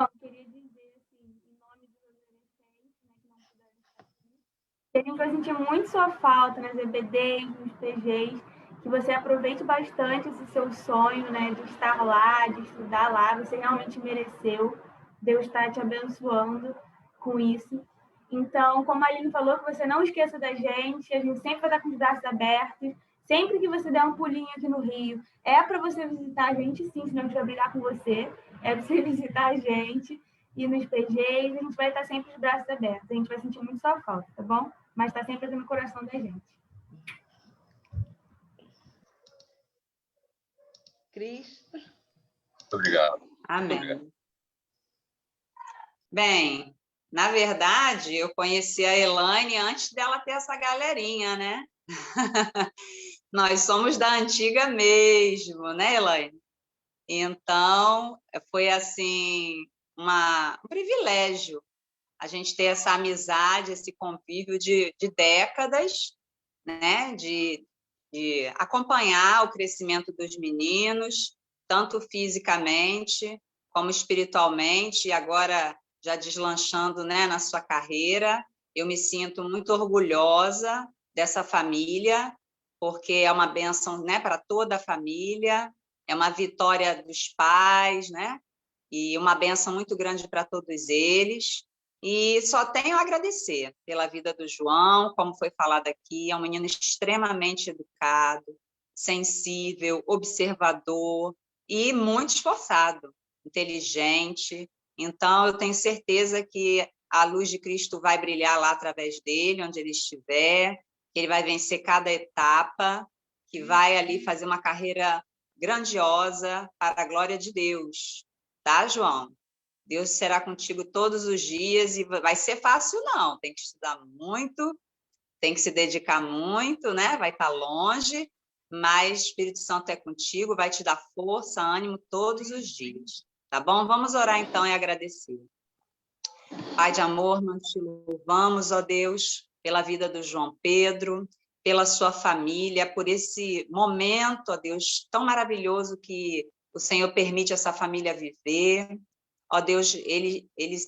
Speaker 13: Eu queria dizer, assim, em nome dos adolescentes, né, que não puderam estar aqui, que a gente vai sentir muito sua falta nas EBDs, nos PGs, que você aproveite bastante esse seu sonho, né, de estar lá, de estudar lá, você realmente mereceu, Deus está te abençoando com isso. Então, como a Aline falou, que você não esqueça da gente, a gente sempre vai estar com os braços abertos, sempre que você der um pulinho aqui no Rio, é para você visitar a gente, sim, senão a gente vai brigar com você, é para você visitar a gente, e nos PGs, a gente vai estar sempre com os braços abertos, a gente vai sentir muito sua falta, tá bom? Mas está sempre no coração da gente.
Speaker 2: Cris?
Speaker 11: Muito obrigado.
Speaker 14: Amém.
Speaker 11: Muito obrigado.
Speaker 14: Bem, na verdade, eu conheci a Elaine antes dela ter essa galerinha, né? Nós somos da antiga mesmo, né, Elaine? Então, foi assim, um privilégio a gente ter essa amizade, esse convívio de décadas, né? De acompanhar o crescimento dos meninos, tanto fisicamente como espiritualmente, e agora já deslanchando, né, na sua carreira. Eu me sinto muito orgulhosa dessa família, porque é uma bênção, né, para toda a família, é uma vitória dos pais, né, e uma bênção muito grande para todos eles. E só tenho a agradecer pela vida do João, como foi falado aqui, é um menino extremamente educado, sensível, observador e muito esforçado, inteligente. Então, eu tenho certeza que a luz de Cristo vai brilhar lá através dele, onde ele estiver, que ele vai vencer cada etapa, que vai ali fazer uma carreira grandiosa para a glória de Deus. Tá, João? Deus será contigo todos os dias e vai ser fácil, não. Tem que estudar muito, tem que se dedicar muito, né? Vai estar longe, mas o Espírito Santo é contigo, vai te dar força, ânimo todos os dias. Tá bom? Vamos orar então e agradecer. Pai de amor, nós te louvamos, ó Deus, pela vida do João Pedro, pela sua família, por esse momento, ó Deus, tão maravilhoso que o Senhor permite essa família viver. Ó Deus, ele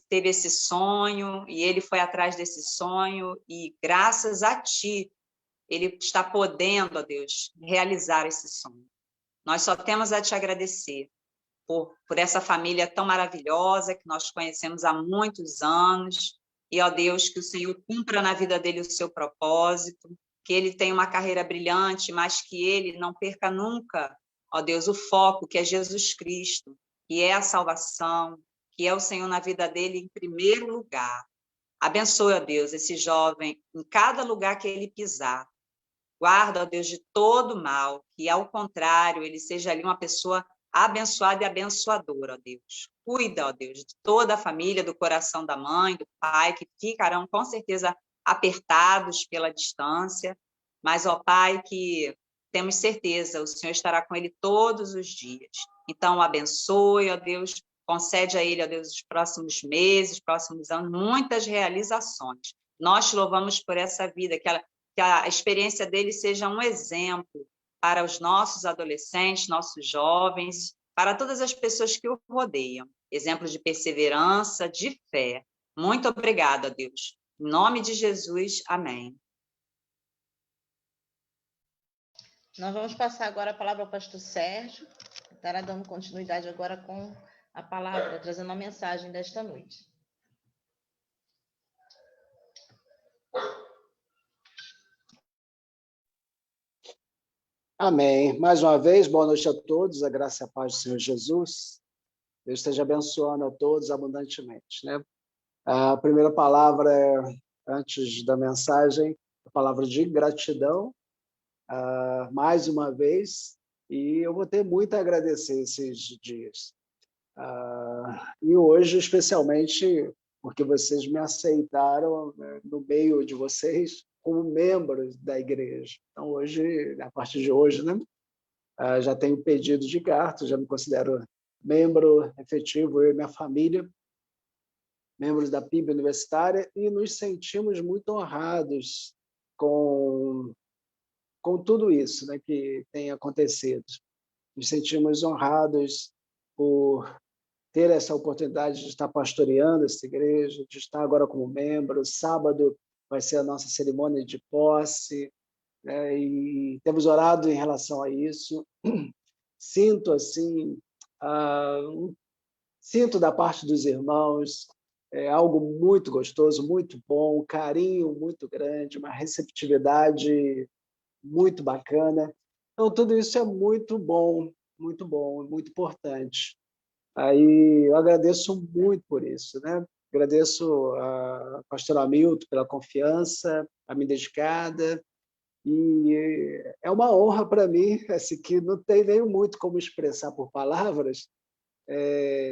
Speaker 14: teve esse sonho e ele foi atrás desse sonho e graças a Ti, ele está podendo, ó Deus, realizar esse sonho. Nós só temos a Te agradecer por essa família tão maravilhosa que nós conhecemos há muitos anos. E, ó Deus, que o Senhor cumpra na vida dele o seu propósito, que ele tenha uma carreira brilhante, mas que ele não perca nunca, ó Deus, o foco que é Jesus Cristo, que é a salvação, que é o Senhor na vida dele em primeiro lugar. Abençoe, ó Deus, esse jovem em cada lugar que ele pisar. Guarda, ó Deus, de todo mal, que ao contrário, ele seja ali uma pessoa abençoada e abençoadora, ó Deus. Cuida, ó Deus, de toda a família, do coração da mãe, do pai, que ficarão com certeza apertados pela distância, mas, ó Pai, que temos certeza, o Senhor estará com ele todos os dias. Então, abençoe, ó Deus, concede a ele, ó Deus, os próximos meses, próximos anos, muitas realizações. Nós te louvamos por essa vida, que a experiência dele seja um exemplo para os nossos adolescentes, nossos jovens, para todas as pessoas que o rodeiam. Exemplo de perseverança, de fé. Muito obrigada, Deus. Em nome de Jesus, amém.
Speaker 2: Nós vamos passar agora a palavra ao pastor Sérgio, que estará dando continuidade agora com a palavra, trazendo a mensagem desta noite.
Speaker 6: Amém. Mais uma vez, boa noite a todos, a graça e a paz do Senhor Jesus. Deus esteja abençoando a todos abundantemente, né? A primeira palavra é, antes da mensagem, a palavra de gratidão, mais uma vez, e eu vou ter muito a agradecer esses dias. E hoje, especialmente, porque vocês me aceitaram, né, no meio de vocês, como membros da igreja. Então, hoje, a partir de hoje, né, já tenho pedido de carta, já me considero membro efetivo, eu e minha família, membros da PIB universitária, e nos sentimos muito honrados com tudo isso, né, que tem acontecido. Nos sentimos honrados por ter essa oportunidade de estar pastoreando essa igreja, de estar agora como membro. Sábado vai ser a nossa cerimônia de posse, né, e temos orado em relação a isso. Sinto, assim, sinto da parte dos irmãos algo muito gostoso, muito bom, um carinho muito grande, uma receptividade muito bacana. Então, tudo isso é muito bom, muito importante. Aí eu agradeço muito por isso, né? Agradeço a pastora Hamilton pela confiança, a minha dedicada, e é uma honra para mim, assim, que não tem nem muito como expressar por palavras,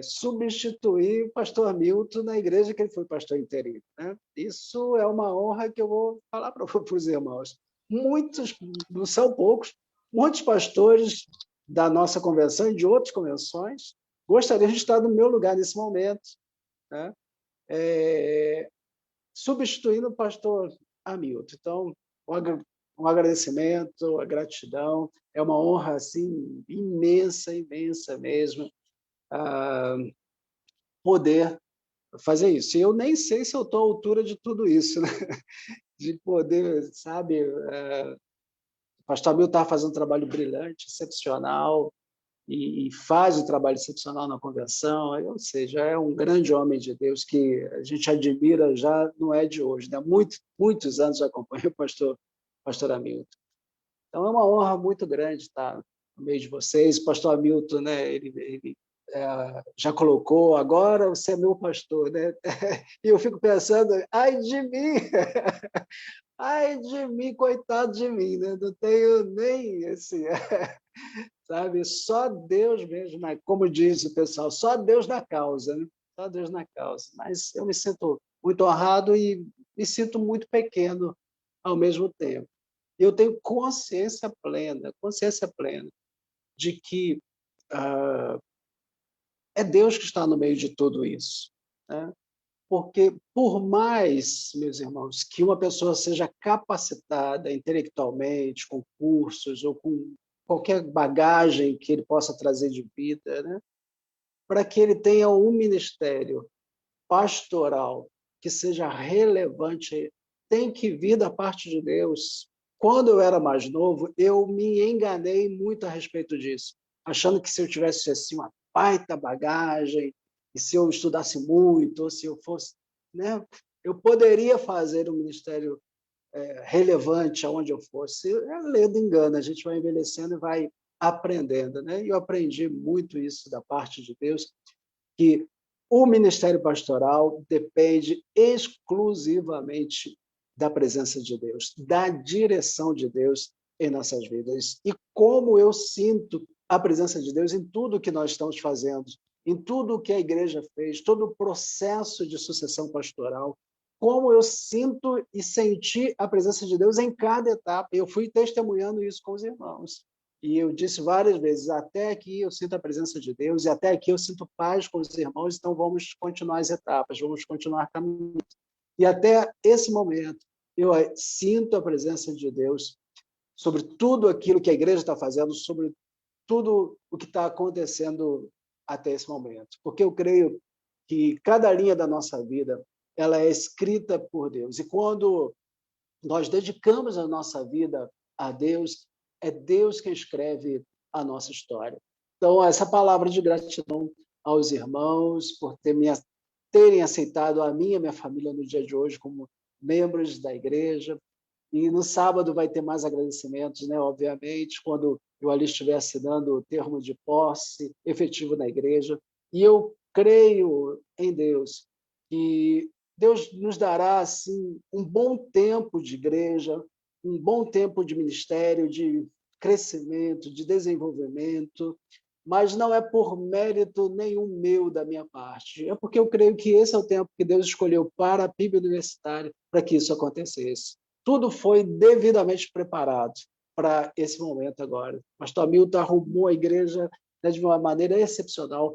Speaker 6: substituir o pastor Hamilton na igreja que ele foi pastor interino, né? Isso é uma honra que eu vou falar para os irmãos. Muitos, não são poucos, muitos pastores da nossa convenção e de outras convenções gostariam de estar no meu lugar nesse momento, né? Substituindo o pastor Hamilton. Então, um agradecimento, a gratidão, é uma honra assim, imensa mesmo, poder fazer isso. E eu nem sei se eu estou à altura de tudo isso, né? De poder, sabe, o pastor Hamilton está fazendo um trabalho brilhante, excepcional, e faz um trabalho excepcional na convenção, ou seja, é um grande homem de Deus que a gente admira, já não é de hoje, né? Muitos anos já acompanho o pastor Hamilton. Então, é uma honra muito grande estar no meio de vocês. O pastor Hamilton, né, ele já colocou, agora você é meu pastor, né? E eu fico pensando, ai de mim, ai de mim, coitado de mim, né? Não tenho nem assim, sabe? Só Deus mesmo, como diz o pessoal, só Deus na causa, né? Só Deus na causa. Mas eu me sinto muito honrado e me sinto muito pequeno ao mesmo tempo. Eu tenho consciência plena de que é Deus que está no meio de tudo isso, né? Porque, por mais, meus irmãos, que uma pessoa seja capacitada intelectualmente, com cursos ou com qualquer bagagem que ele possa trazer de vida, né? Para que ele tenha um ministério pastoral que seja relevante, tem que vir da parte de Deus. Quando eu era mais novo, eu me enganei muito a respeito disso, achando que se eu tivesse assim uma baita bagagem, e se eu estudasse muito, ou se eu fosse, né, eu poderia fazer um ministério relevante aonde eu fosse. É lei do engano, a gente vai envelhecendo e vai aprendendo, né? E eu aprendi muito isso da parte de Deus, que o ministério pastoral depende exclusivamente da presença de Deus, da direção de Deus em nossas vidas. E como eu sinto a presença de Deus em tudo que nós estamos fazendo, em tudo que a igreja fez, todo o processo de sucessão pastoral, como eu sinto e senti a presença de Deus em cada etapa. Eu fui testemunhando isso com os irmãos. E eu disse várias vezes, até aqui eu sinto a presença de Deus, e até aqui eu sinto paz com os irmãos, então vamos continuar as etapas, vamos continuar caminhando. E até esse momento, eu sinto a presença de Deus sobre tudo aquilo que a igreja está fazendo, sobre tudo o que está acontecendo até esse momento. Porque eu creio que cada linha da nossa vida, ela é escrita por Deus. E quando nós dedicamos a nossa vida a Deus, é Deus quem escreve a nossa história. Então, essa palavra de gratidão aos irmãos por terem aceitado a mim e a minha família no dia de hoje como membros da igreja. E no sábado vai ter mais agradecimentos, né? Obviamente, quando eu ali estiver assinando o termo de posse efetivo na igreja. E eu creio em Deus, que Deus nos dará assim, um bom tempo de igreja, um bom tempo de ministério, de crescimento, de desenvolvimento, mas não é por mérito nenhum meu da minha parte. É porque eu creio que esse é o tempo que Deus escolheu para a PIB universitária, para que isso acontecesse. Tudo foi devidamente preparado para esse momento agora. O pastor Hamilton arrumou a igreja, né, de uma maneira excepcional,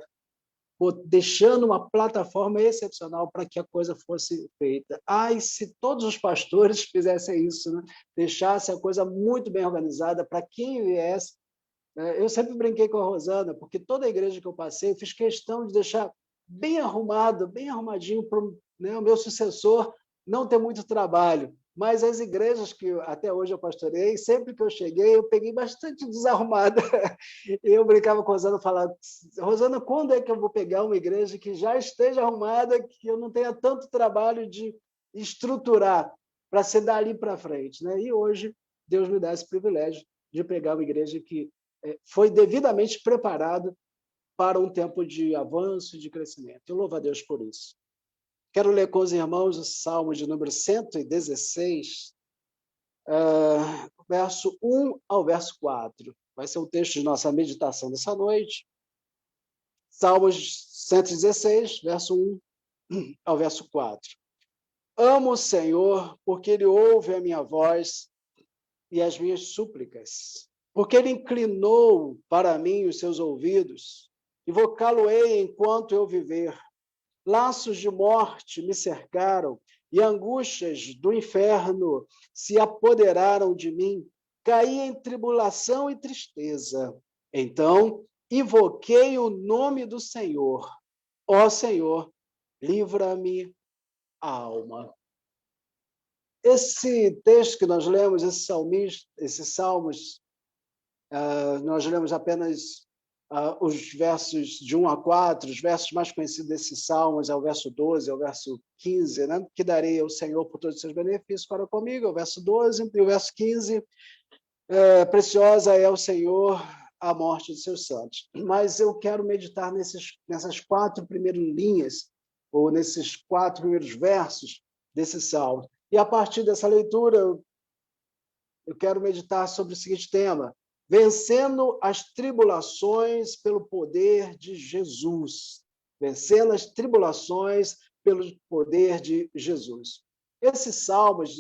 Speaker 6: deixando uma plataforma excepcional para que a coisa fosse feita. Ai, se todos os pastores fizessem isso, né? Deixassem a coisa muito bem organizada para quem viesse. Eu sempre brinquei com a Rosana, porque toda a igreja que eu passei, eu fiz questão de deixar bem arrumado, bem arrumadinho para o meu sucessor não ter muito trabalho. Mas as igrejas que até hoje eu pastorei, sempre que eu cheguei, eu peguei bastante desarrumada. Eu brincava com a Rosana, falava, Rosana, quando é que eu vou pegar uma igreja que já esteja arrumada, que eu não tenha tanto trabalho de estruturar para ser dali para frente, né? E hoje, Deus me dá esse privilégio de pegar uma igreja que foi devidamente preparada para um tempo de avanço e de crescimento. Eu louvo a Deus por isso. Quero ler com os irmãos o Salmo de número 116, verso 1 ao verso 4. Vai ser o texto de nossa meditação dessa noite. Salmos 116, verso 1 ao verso 4. Amo o Senhor, porque Ele ouve a minha voz e as minhas súplicas. Porque Ele inclinou para mim os seus ouvidos. Invocá-lo-ei enquanto eu viver. Laços de morte me cercaram e angústias do inferno se apoderaram de mim. Caí em tribulação e tristeza. Então, invoquei o nome do Senhor. Ó Senhor, livra-me a alma. Esse texto que nós lemos, esses salmos, nós lemos apenas os versos de 1 a 4, os versos mais conhecidos desses salmos é o verso 12, é o verso 15, né? Que darei ao Senhor por todos os seus benefícios para comigo, é o verso 12, e o verso 15, preciosa é ao Senhor a morte de seus santos. Mas eu quero meditar nessas 4 primeiras linhas, ou nesses 4 primeiros versos desse salmo. E a partir dessa leitura, eu quero meditar sobre o seguinte tema: vencendo as tribulações pelo poder de Jesus. Vencendo as tribulações pelo poder de Jesus. Esses salmos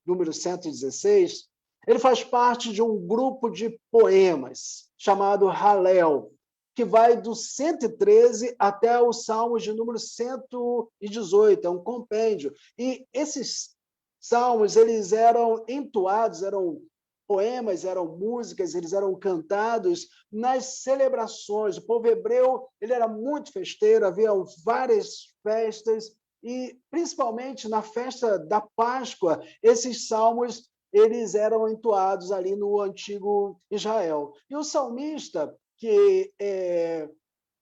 Speaker 6: número 116, ele faz parte de um grupo de poemas chamado Halel, que vai do 113 até os salmos de número 118, é um compêndio. E esses salmos, eles eram entoados, eram poemas, eram músicas, eles eram cantados nas celebrações. O povo hebreu, ele era muito festeiro, havia várias festas, e principalmente na festa da Páscoa, esses salmos eles eram entoados ali no antigo Israel. E o salmista,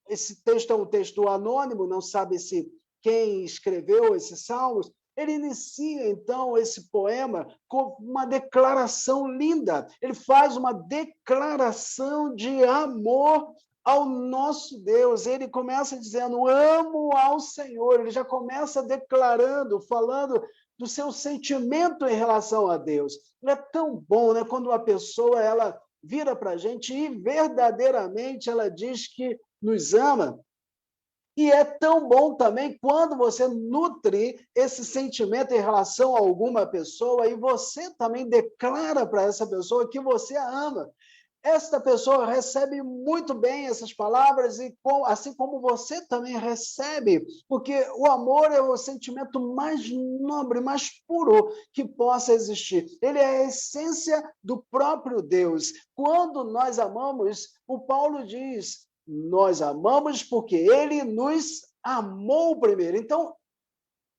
Speaker 6: esse texto é um texto anônimo, não sabe se quem escreveu esses salmos, ele inicia, então, esse poema com uma declaração linda. Ele faz uma declaração de amor ao nosso Deus. Ele começa dizendo, amo ao Senhor. Ele já começa declarando, falando do seu sentimento em relação a Deus. É tão bom, né? Quando uma pessoa ela vira para a gente e verdadeiramente ela diz que nos ama. E é tão bom também quando você nutre esse sentimento em relação a alguma pessoa e você também declara para essa pessoa que você a ama. Esta pessoa recebe muito bem essas palavras, e assim como você também recebe, porque o amor é o sentimento mais nobre, mais puro que possa existir. Ele é a essência do próprio Deus. Quando nós amamos, o Paulo diz, nós amamos porque ele nos amou primeiro. Então,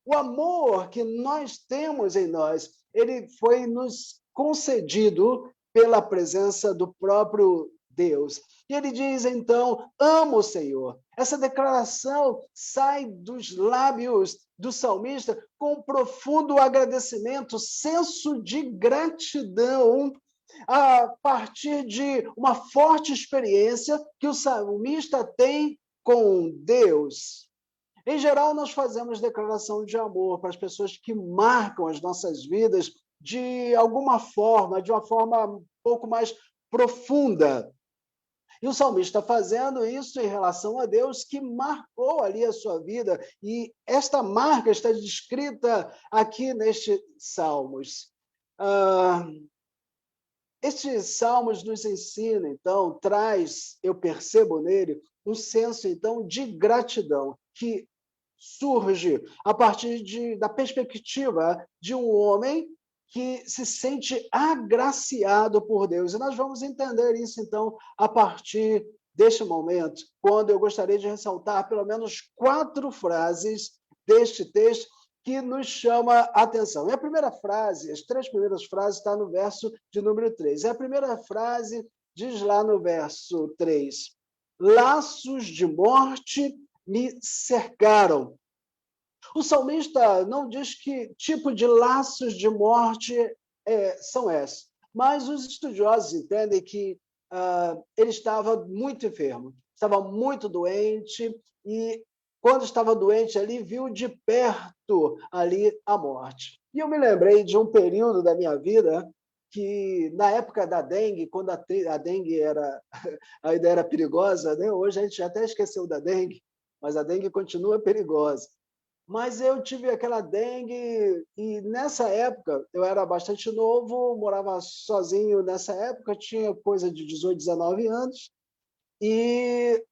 Speaker 6: o amor que nós temos em nós, ele foi nos concedido pela presença do próprio Deus. E ele diz, então, amo o Senhor. Essa declaração sai dos lábios do salmista com profundo agradecimento, senso de gratidão, a partir de uma forte experiência que o salmista tem com Deus. Em geral, nós fazemos declaração de amor para as pessoas que marcam as nossas vidas de alguma forma, de uma forma um pouco mais profunda. E o salmista está fazendo isso em relação a Deus, que marcou ali a sua vida, e esta marca está descrita aqui nestes salmos. Estes salmos nos ensinam, então, traz, eu percebo nele, um senso, então, de gratidão, que surge a partir da perspectiva de um homem que se sente agraciado por Deus. E nós vamos entender isso, então, a partir deste momento, quando eu gostaria de ressaltar pelo menos 4 frases deste texto que nos chama a atenção. E a primeira frase, as 3 primeiras frases, está no verso de número 3. E a primeira frase diz lá no verso 3, laços de morte me cercaram. O salmista não diz que tipo de laços de morte são esses, mas os estudiosos entendem que ele estava muito enfermo, estava muito doente, e quando estava doente ali, viu de perto ali a morte. E eu me lembrei de um período da minha vida que, na época da dengue, quando a dengue ainda era perigosa, né? Hoje a gente já até esqueceu da dengue, mas a dengue continua perigosa. Mas eu tive aquela dengue, e nessa época, eu era bastante novo, morava sozinho nessa época, tinha coisa de 18, 19 anos, e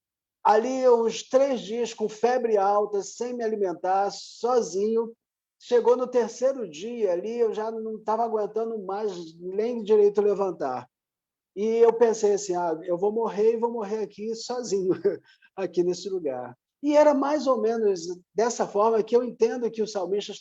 Speaker 6: ali uns 3 dias com febre alta, sem me alimentar, sozinho. Chegou no 3º dia ali, eu já não estava aguentando mais nem direito levantar. E eu pensei assim, eu vou morrer, e vou morrer aqui sozinho, aqui nesse lugar. E era mais ou menos dessa forma que eu entendo que o salmista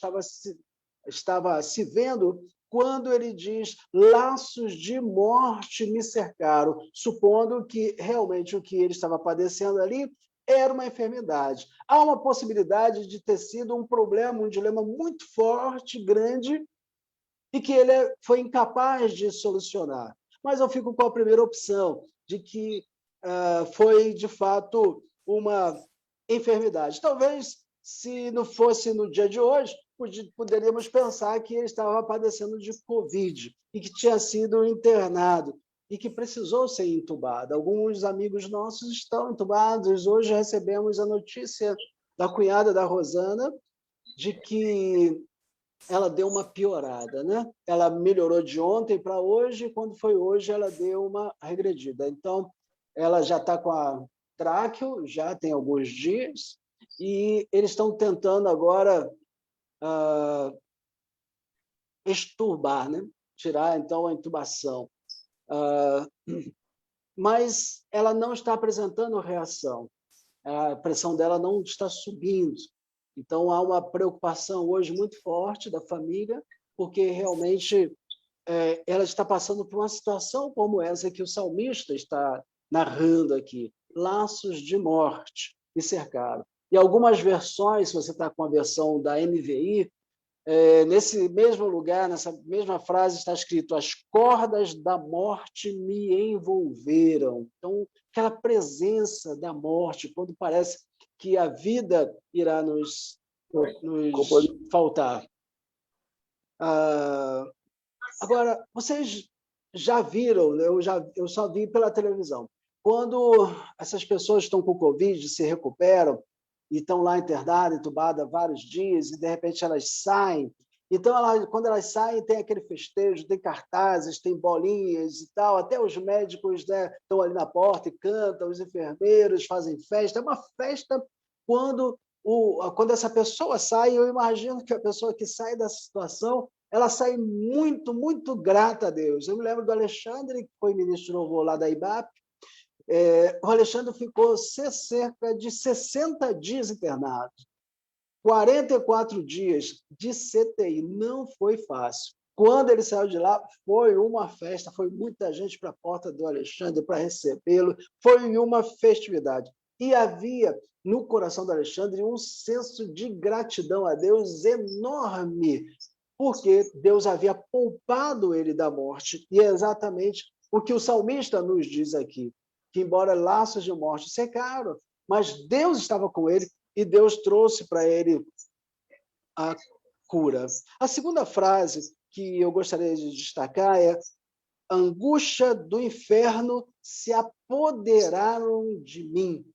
Speaker 6: estava se vendo quando ele diz, laços de morte me cercaram, supondo que realmente o que ele estava padecendo ali era uma enfermidade. Há uma possibilidade de ter sido um problema, um dilema muito forte, grande, e que ele foi incapaz de solucionar. mas eu fico com a primeira opção, de que foi, de fato, uma enfermidade. Talvez, se não fosse no dia de hoje, poderíamos pensar que ele estava padecendo de Covid e que tinha sido internado e que precisou ser entubado. Alguns amigos nossos estão entubados. Hoje recebemos a notícia da cunhada da Rosana de que ela deu uma piorada, né? Ela melhorou de ontem para hoje, e quando foi hoje ela deu uma regredida. Então, ela já está com a tráqueo, já tem alguns dias, e eles estão tentando agora extubar, né? Tirar, então, a intubação. Mas ela não está apresentando reação. A pressão dela não está subindo. Então, há uma preocupação hoje muito forte da família, porque realmente ela está passando por uma situação como essa que o salmista está narrando aqui. Laços de morte me cercaram. E algumas versões, se você está com a versão da NVI, nesse mesmo lugar, nessa mesma frase, está escrito: as cordas da morte me envolveram. Então, aquela presença da morte, quando parece que a vida irá nos faltar. Agora, vocês já viram, eu só vi pela televisão, quando essas pessoas estão com Covid, se recuperam, e estão lá internadas, entubadas há vários dias, e de repente elas saem. Então, quando elas saem, tem aquele festejo, tem cartazes, tem bolinhas e tal, até os médicos, né, estão ali na porta e cantam, os enfermeiros fazem festa. É uma festa quando essa pessoa sai. Eu imagino que a pessoa que sai dessa situação, ela sai muito, muito grata a Deus. Eu me lembro do Alexandre, que foi ministro de louvor lá da IBAP. O Alexandre ficou cerca de 60 dias internado, 44 dias de CTI, não foi fácil. Quando ele saiu de lá, foi uma festa, foi muita gente para a porta do Alexandre para recebê-lo, foi uma festividade. E havia no coração do Alexandre um senso de gratidão a Deus enorme, porque Deus havia poupado ele da morte, e é exatamente o que o salmista nos diz aqui, que embora laços de morte cercaram, mas Deus estava com ele e Deus trouxe para ele a cura. A segunda frase que eu gostaria de destacar é: a angústia do inferno se apoderaram de mim.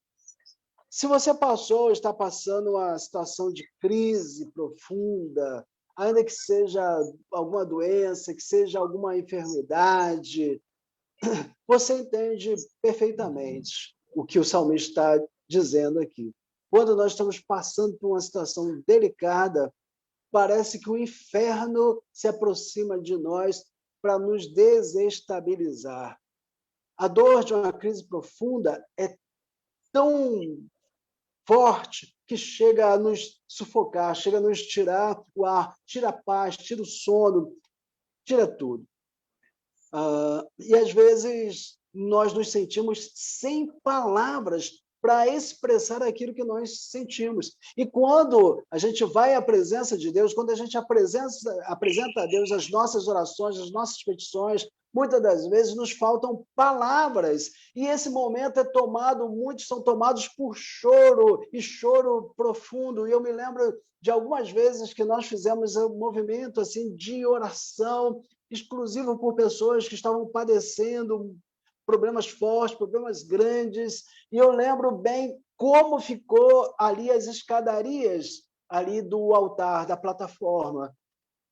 Speaker 6: Se você passou ou está passando uma situação de crise profunda, ainda que seja alguma doença, que seja alguma enfermidade, você entende perfeitamente o que o salmista está dizendo aqui. Quando nós estamos passando por uma situação delicada, parece que o inferno se aproxima de nós para nos desestabilizar. A dor de uma crise profunda é tão forte que chega a nos sufocar, chega a nos tirar o ar, tira a paz, tira o sono, tira tudo. E, às vezes, nós nos sentimos sem palavras para expressar aquilo que nós sentimos. E quando a gente vai à presença de Deus, quando a gente apresenta a Deus as nossas orações, as nossas petições, muitas das vezes nos faltam palavras. E esse momento muitos são tomados por choro, e choro profundo. E eu me lembro de algumas vezes que nós fizemos um movimento assim, de oração, exclusivo por pessoas que estavam padecendo problemas fortes, problemas grandes, e eu lembro bem como ficou ali as escadarias ali do altar, da plataforma,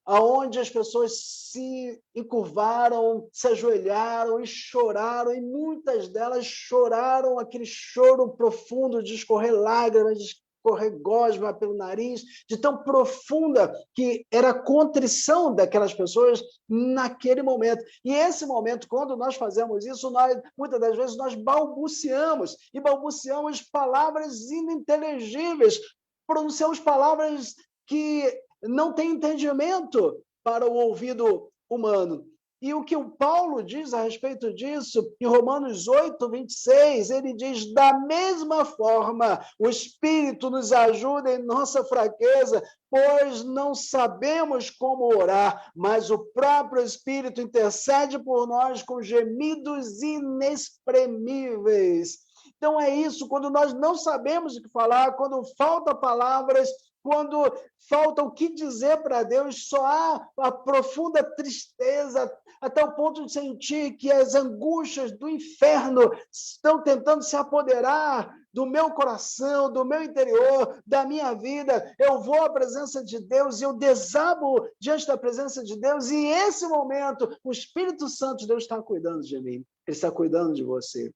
Speaker 6: aonde as pessoas se encurvaram, se ajoelharam e choraram, e muitas delas choraram aquele choro profundo de escorrer lágrimas, de escorrer gosma pelo nariz, de tão profunda que era a contrição daquelas pessoas naquele momento. E esse momento, quando nós fazemos isso, muitas das vezes nós balbuciamos, e balbuciamos palavras ininteligíveis, pronunciamos palavras que não têm entendimento para o ouvido humano. E o que o Paulo diz a respeito disso, em Romanos 8, 26, ele diz, da mesma forma, o Espírito nos ajuda em nossa fraqueza, pois não sabemos como orar, mas o próprio Espírito intercede por nós com gemidos inexprimíveis. Então é isso, quando nós não sabemos o que falar, quando faltam palavras, quando falta o que dizer para Deus, só há a profunda tristeza, até o ponto de sentir que as angústias do inferno estão tentando se apoderar do meu coração, do meu interior, da minha vida. Eu vou à presença de Deus e eu desabo diante da presença de Deus, e esse momento, o Espírito Santo de Deus está cuidando de mim, ele está cuidando de você.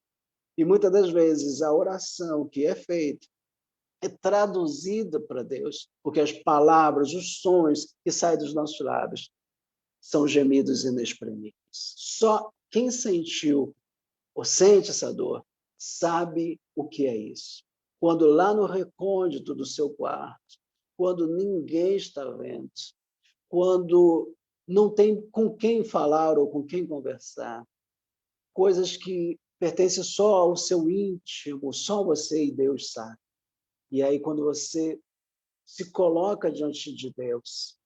Speaker 6: E muitas das vezes a oração que é feita é traduzida para Deus, porque as palavras, os sons que saem dos nossos lábios são gemidos inexprimíveis. Só quem sentiu ou sente essa dor sabe o que é isso. Quando lá no recôndito do seu quarto, quando ninguém está vendo, quando não tem com quem falar ou com quem conversar, coisas que pertencem só ao seu íntimo, só você e Deus sabe. E aí, quando você se coloca diante de Deus,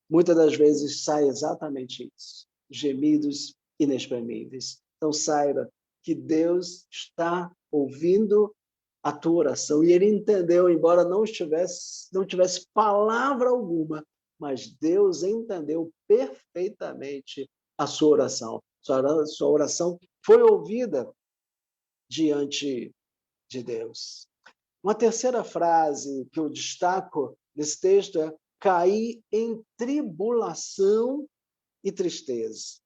Speaker 6: muitas das vezes sai exatamente isso, gemidos inexprimíveis. Então, saiba que Deus está ouvindo a tua oração, e ele entendeu, embora não tivesse palavra alguma, mas Deus entendeu perfeitamente a sua oração. Sua oração foi ouvida diante de Deus. Uma terceira frase que eu destaco nesse texto é cair em tribulação e tristeza.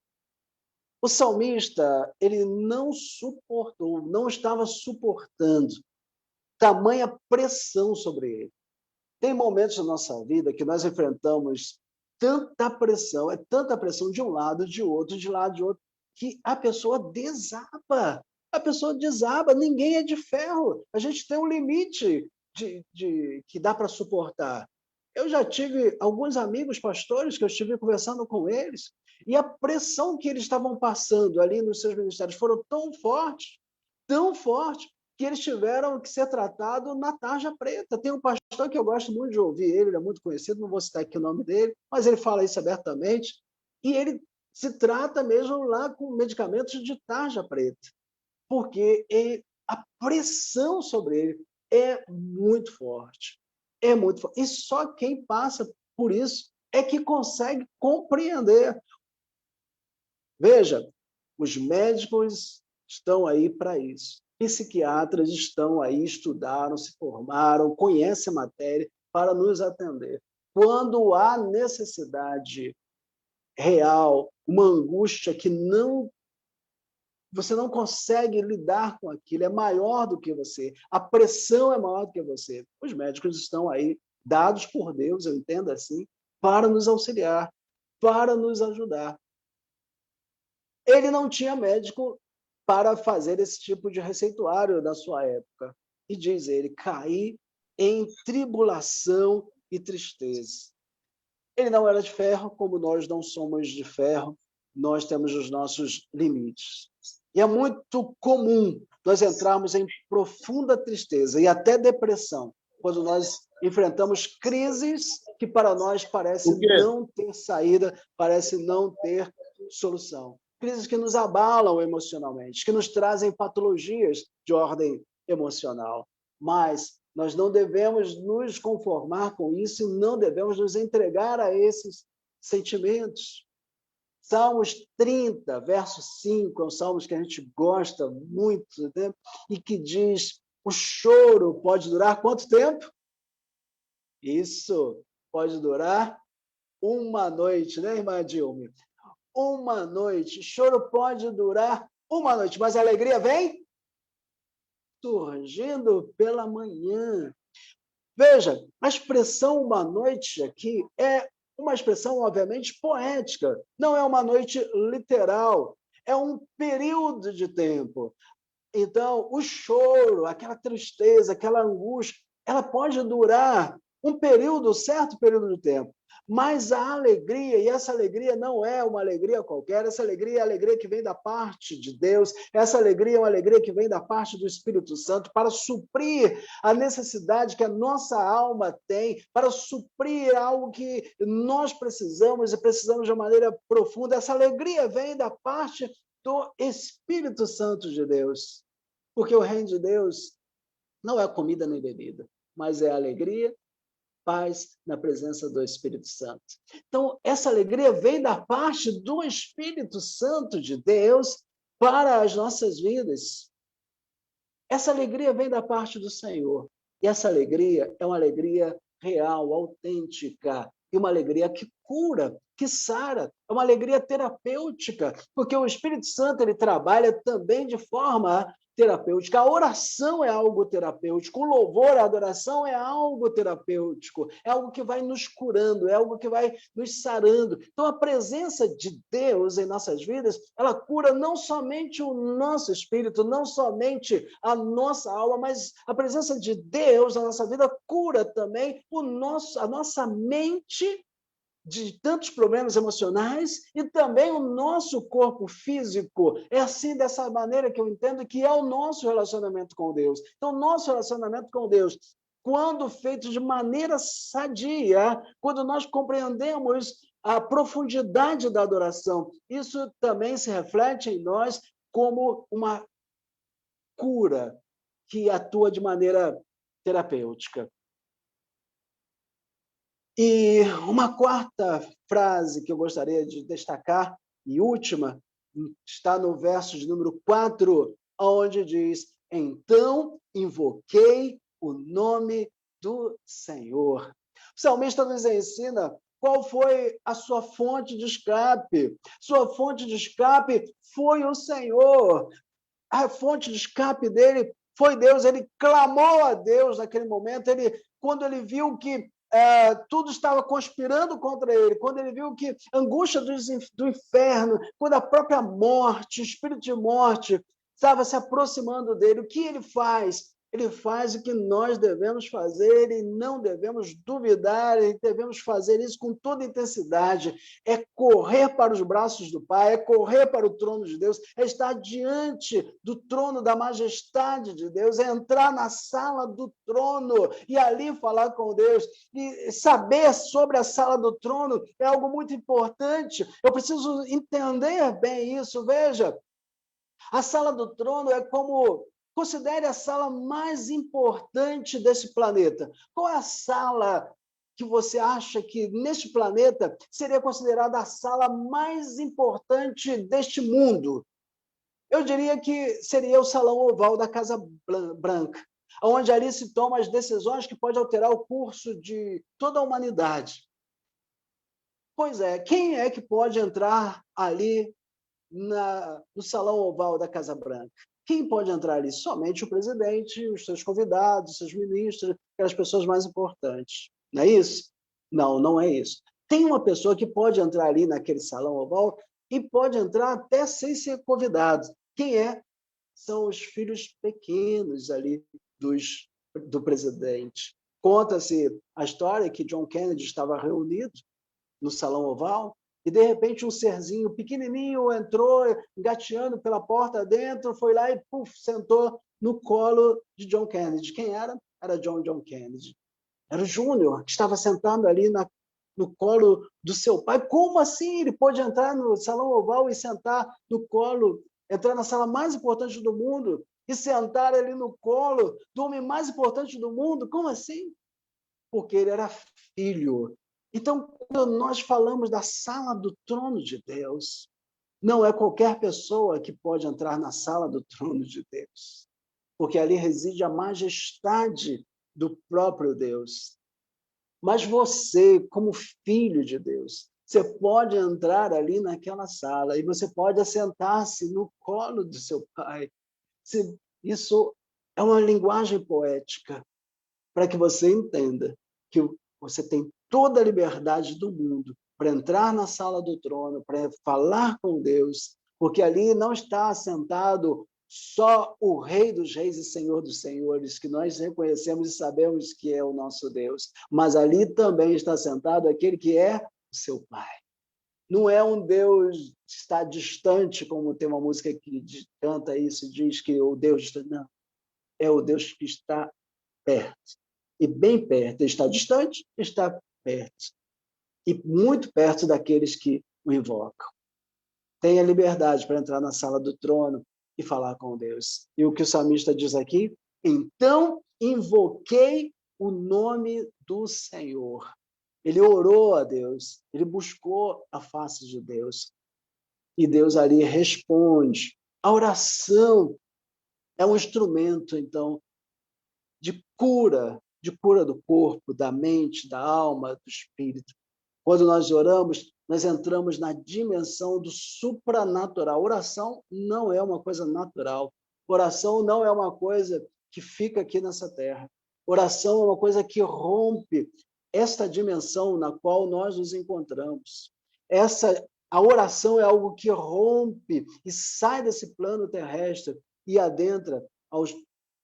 Speaker 6: O salmista, ele não suportou, não estava suportando tamanha pressão sobre ele. Tem momentos na nossa vida que nós enfrentamos tanta pressão, é tanta pressão de um lado, de outro, que a pessoa desaba. A pessoa desaba, ninguém é de ferro. A gente tem um limite que dá para suportar. Eu já tive alguns amigos pastores que eu estive conversando com eles, e a pressão que eles estavam passando ali nos seus ministérios foram tão forte, que eles tiveram que ser tratados na tarja preta. Tem um pastor que eu gosto muito de ouvir ele é muito conhecido, não vou citar aqui o nome dele, mas ele fala isso abertamente, e ele se trata mesmo lá com medicamentos de tarja preta, porque a pressão sobre ele é muito forte. É muito forte. E só quem passa por isso é que consegue compreender. Veja, os médicos estão aí para isso. Psiquiatras estão aí, estudaram, se formaram, conhecem a matéria para nos atender. Quando há necessidade real, uma angústia que você não consegue lidar com aquilo, é maior do que você, a pressão é maior do que você. Os médicos estão aí, dados por Deus, eu entendo assim, para nos auxiliar, para nos ajudar. Ele não tinha médico para fazer esse tipo de receituário na sua época. E diz ele, caí em tribulação e tristeza. Ele não era de ferro, como nós não somos de ferro, nós temos os nossos limites. E é muito comum nós entrarmos em profunda tristeza e até depressão, quando nós enfrentamos crises que para nós parece não ter saída, parece não ter solução. Crises que nos abalam emocionalmente, que nos trazem patologias de ordem emocional. Mas nós não devemos nos conformar com isso e não devemos nos entregar a esses sentimentos. Salmos 30, verso 5, é um salmo que a gente gosta muito, né? E que diz, o choro pode durar quanto tempo? Isso, pode durar uma noite, né, irmã Dilma? Uma noite, choro pode durar uma noite, mas a alegria vem surgindo pela manhã. Veja, a expressão uma noite aqui é uma expressão, obviamente, poética. Não é uma noite literal. É um período de tempo. Então, o choro, aquela tristeza, aquela angústia, ela pode durar um período, certo período de tempo. mas a alegria, e essa alegria não é uma alegria qualquer, essa alegria é a alegria que vem da parte de Deus, essa alegria é uma alegria que vem da parte do Espírito Santo para suprir a necessidade que a nossa alma tem, para suprir algo que nós precisamos e precisamos de uma maneira profunda. Essa alegria vem da parte do Espírito Santo de Deus, porque o reino de Deus não é comida nem bebida, mas é alegria, paz na presença do Espírito Santo. Então, essa alegria vem da parte do Espírito Santo de Deus para as nossas vidas. Essa alegria vem da parte do Senhor. E essa alegria é uma alegria real, autêntica, e uma alegria que cura, que sara, é uma alegria terapêutica, porque o Espírito Santo ele trabalha também de forma terapêutica. A oração é algo terapêutico, o louvor, a adoração é algo terapêutico, é algo que vai nos curando, é algo que vai nos sarando. Então, a presença de Deus em nossas vidas, ela cura não somente o nosso espírito, não somente a nossa alma, mas a presença de Deus na nossa vida cura também a nossa mente de tantos problemas emocionais e também o nosso corpo físico. É assim, dessa maneira que eu entendo que é o nosso relacionamento com Deus. Então, nosso relacionamento com Deus, quando feito de maneira sadia, quando nós compreendemos a profundidade da adoração, isso também se reflete em nós como uma cura que atua de maneira terapêutica. E uma quarta frase que eu gostaria de destacar, e última, está no verso de número 4, onde diz: então invoquei o nome do Senhor. O salmista nos ensina qual foi a sua fonte de escape. Sua fonte de escape foi o Senhor. A fonte de escape dele foi Deus. Ele clamou a Deus naquele momento. Quando ele viu que tudo estava conspirando contra ele, quando ele viu que a angústia do inferno, quando a própria morte, o espírito de morte estava se aproximando dele, o que ele faz? Ele faz o que nós devemos fazer e não devemos duvidar, e devemos fazer isso com toda intensidade. É correr para os braços do Pai, é correr para o trono de Deus, é estar diante do trono da majestade de Deus, é entrar na sala do trono e ali falar com Deus. E saber sobre a sala do trono é algo muito importante. Eu preciso entender bem isso. Veja, a sala do trono é como... Considere a sala mais importante desse planeta. Qual é a sala que você acha que, neste planeta, seria considerada a sala mais importante deste mundo? Eu diria que seria o Salão Oval da Casa Branca, onde ali se tomam as decisões que podem alterar o curso de toda a humanidade. Pois é, quem é que pode entrar ali no Salão Oval da Casa Branca? Quem pode entrar ali? Somente o presidente, os seus convidados, os seus ministros, aquelas pessoas mais importantes. Não é isso? Não, não é isso. Tem uma pessoa que pode entrar ali naquele salão oval e pode entrar até sem ser convidado. Quem é? São os filhos pequenos ali do presidente. Conta-se a história que John Kennedy estava reunido no salão oval, e, de repente, um serzinho pequenininho entrou, engateando pela porta dentro, foi lá e, sentou no colo de John Kennedy. Quem era? Era John Kennedy. Era o Júnior, que estava sentado ali no colo do seu pai. Como assim ele pôde entrar no salão oval e sentar no colo, entrar na sala mais importante do mundo e sentar ali no colo do homem mais importante do mundo? Como assim? Porque ele era filho. Então, quando nós falamos da sala do trono de Deus, não é qualquer pessoa que pode entrar na sala do trono de Deus, porque ali reside a majestade do próprio Deus. Mas você, como filho de Deus, você pode entrar ali naquela sala e você pode assentar-se no colo do seu pai. Isso é uma linguagem poética para que você entenda que você tem toda a liberdade do mundo para entrar na sala do trono, para falar com Deus, porque ali não está assentado Só o Rei dos Reis e Senhor dos Senhores, que nós reconhecemos e sabemos que é o nosso Deus. Mas ali também está sentado aquele que é o seu Pai. Não é um Deus que está distante, como tem uma música que canta isso e diz que o Deus distante. Não. É o Deus que está perto. E bem perto. Ele está distante, está perto. E muito perto daqueles que o invocam. Tenha liberdade para entrar na sala do trono e falar com Deus. E o que o salmista diz aqui? Então invoquei o nome do Senhor. Ele orou a Deus, ele buscou a face de Deus. E Deus ali responde. A oração é um instrumento, então, de cura do corpo, da mente, da alma, do espírito. Quando nós oramos, nós entramos na dimensão do supranatural. Oração não é uma coisa natural. Oração não é uma coisa que fica aqui nessa terra. Oração é uma coisa que rompe esta dimensão na qual nós nos encontramos. A oração é algo que rompe e sai desse plano terrestre e adentra aos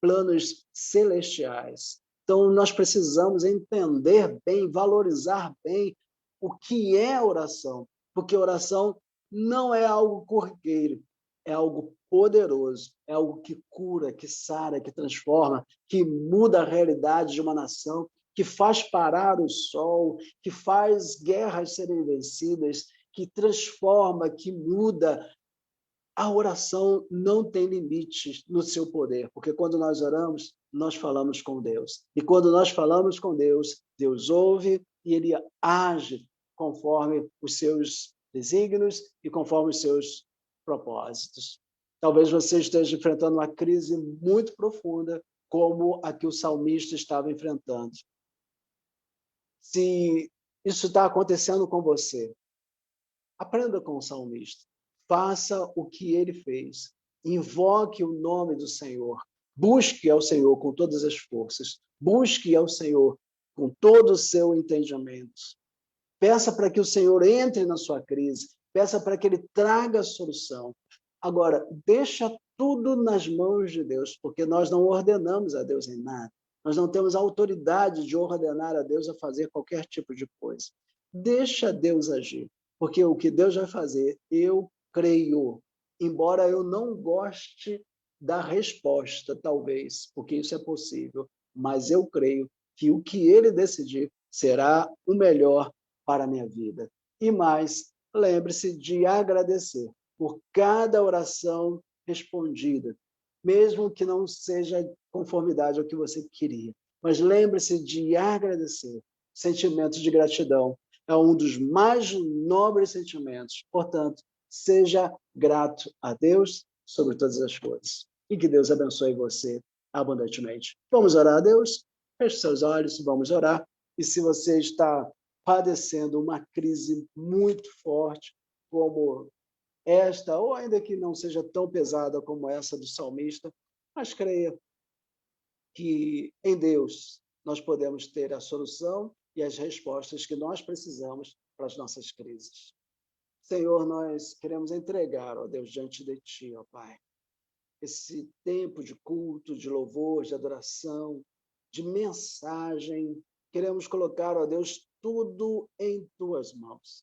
Speaker 6: planos celestiais. Então, nós precisamos entender bem, valorizar bem o que é oração, porque oração não é algo corriqueiro, é algo poderoso, é algo que cura, que sara, que transforma, que muda a realidade de uma nação, que faz parar o sol, que faz guerras serem vencidas, que transforma, que muda. A oração não tem limites no seu poder, porque quando nós oramos, nós falamos com Deus. E quando nós falamos com Deus, Deus ouve e ele age conforme os seus desígnios e conforme os seus propósitos. Talvez você esteja enfrentando uma crise muito profunda, como a que o salmista estava enfrentando. Se isso está acontecendo com você, aprenda com o salmista. Faça o que ele fez. Invoque o nome do Senhor. Busque ao Senhor com todas as forças. Busque ao Senhor com todo o seu entendimento. Peça para que o Senhor entre na sua crise. Peça para que ele traga a solução. Agora, deixa tudo nas mãos de Deus, porque nós não ordenamos a Deus em nada. Nós não temos autoridade de ordenar a Deus a fazer qualquer tipo de coisa. Deixa Deus agir, porque o que Deus vai fazer, eu creio. Embora eu não goste da resposta, talvez, porque isso é possível, mas eu creio que o que ele decidir será o melhor para a minha vida. E mais, lembre-se de agradecer por cada oração respondida, mesmo que não seja conformidade ao que você queria. Mas lembre-se de agradecer. Sentimento de gratidão é um dos mais nobres sentimentos. Portanto, seja grato a Deus sobre todas as coisas. E que Deus abençoe você abundantemente. Vamos orar a Deus? Feche seus olhos, vamos orar. E se você está padecendo uma crise muito forte, como esta, ou ainda que não seja tão pesada como essa do salmista, mas creia que em Deus nós podemos ter a solução e as respostas que nós precisamos para as nossas crises. Senhor, nós queremos entregar, ó Deus, diante de Ti, ó Pai, esse tempo de culto, de louvor, de adoração, de mensagem. Queremos colocar, ó Deus, tudo em Tuas mãos.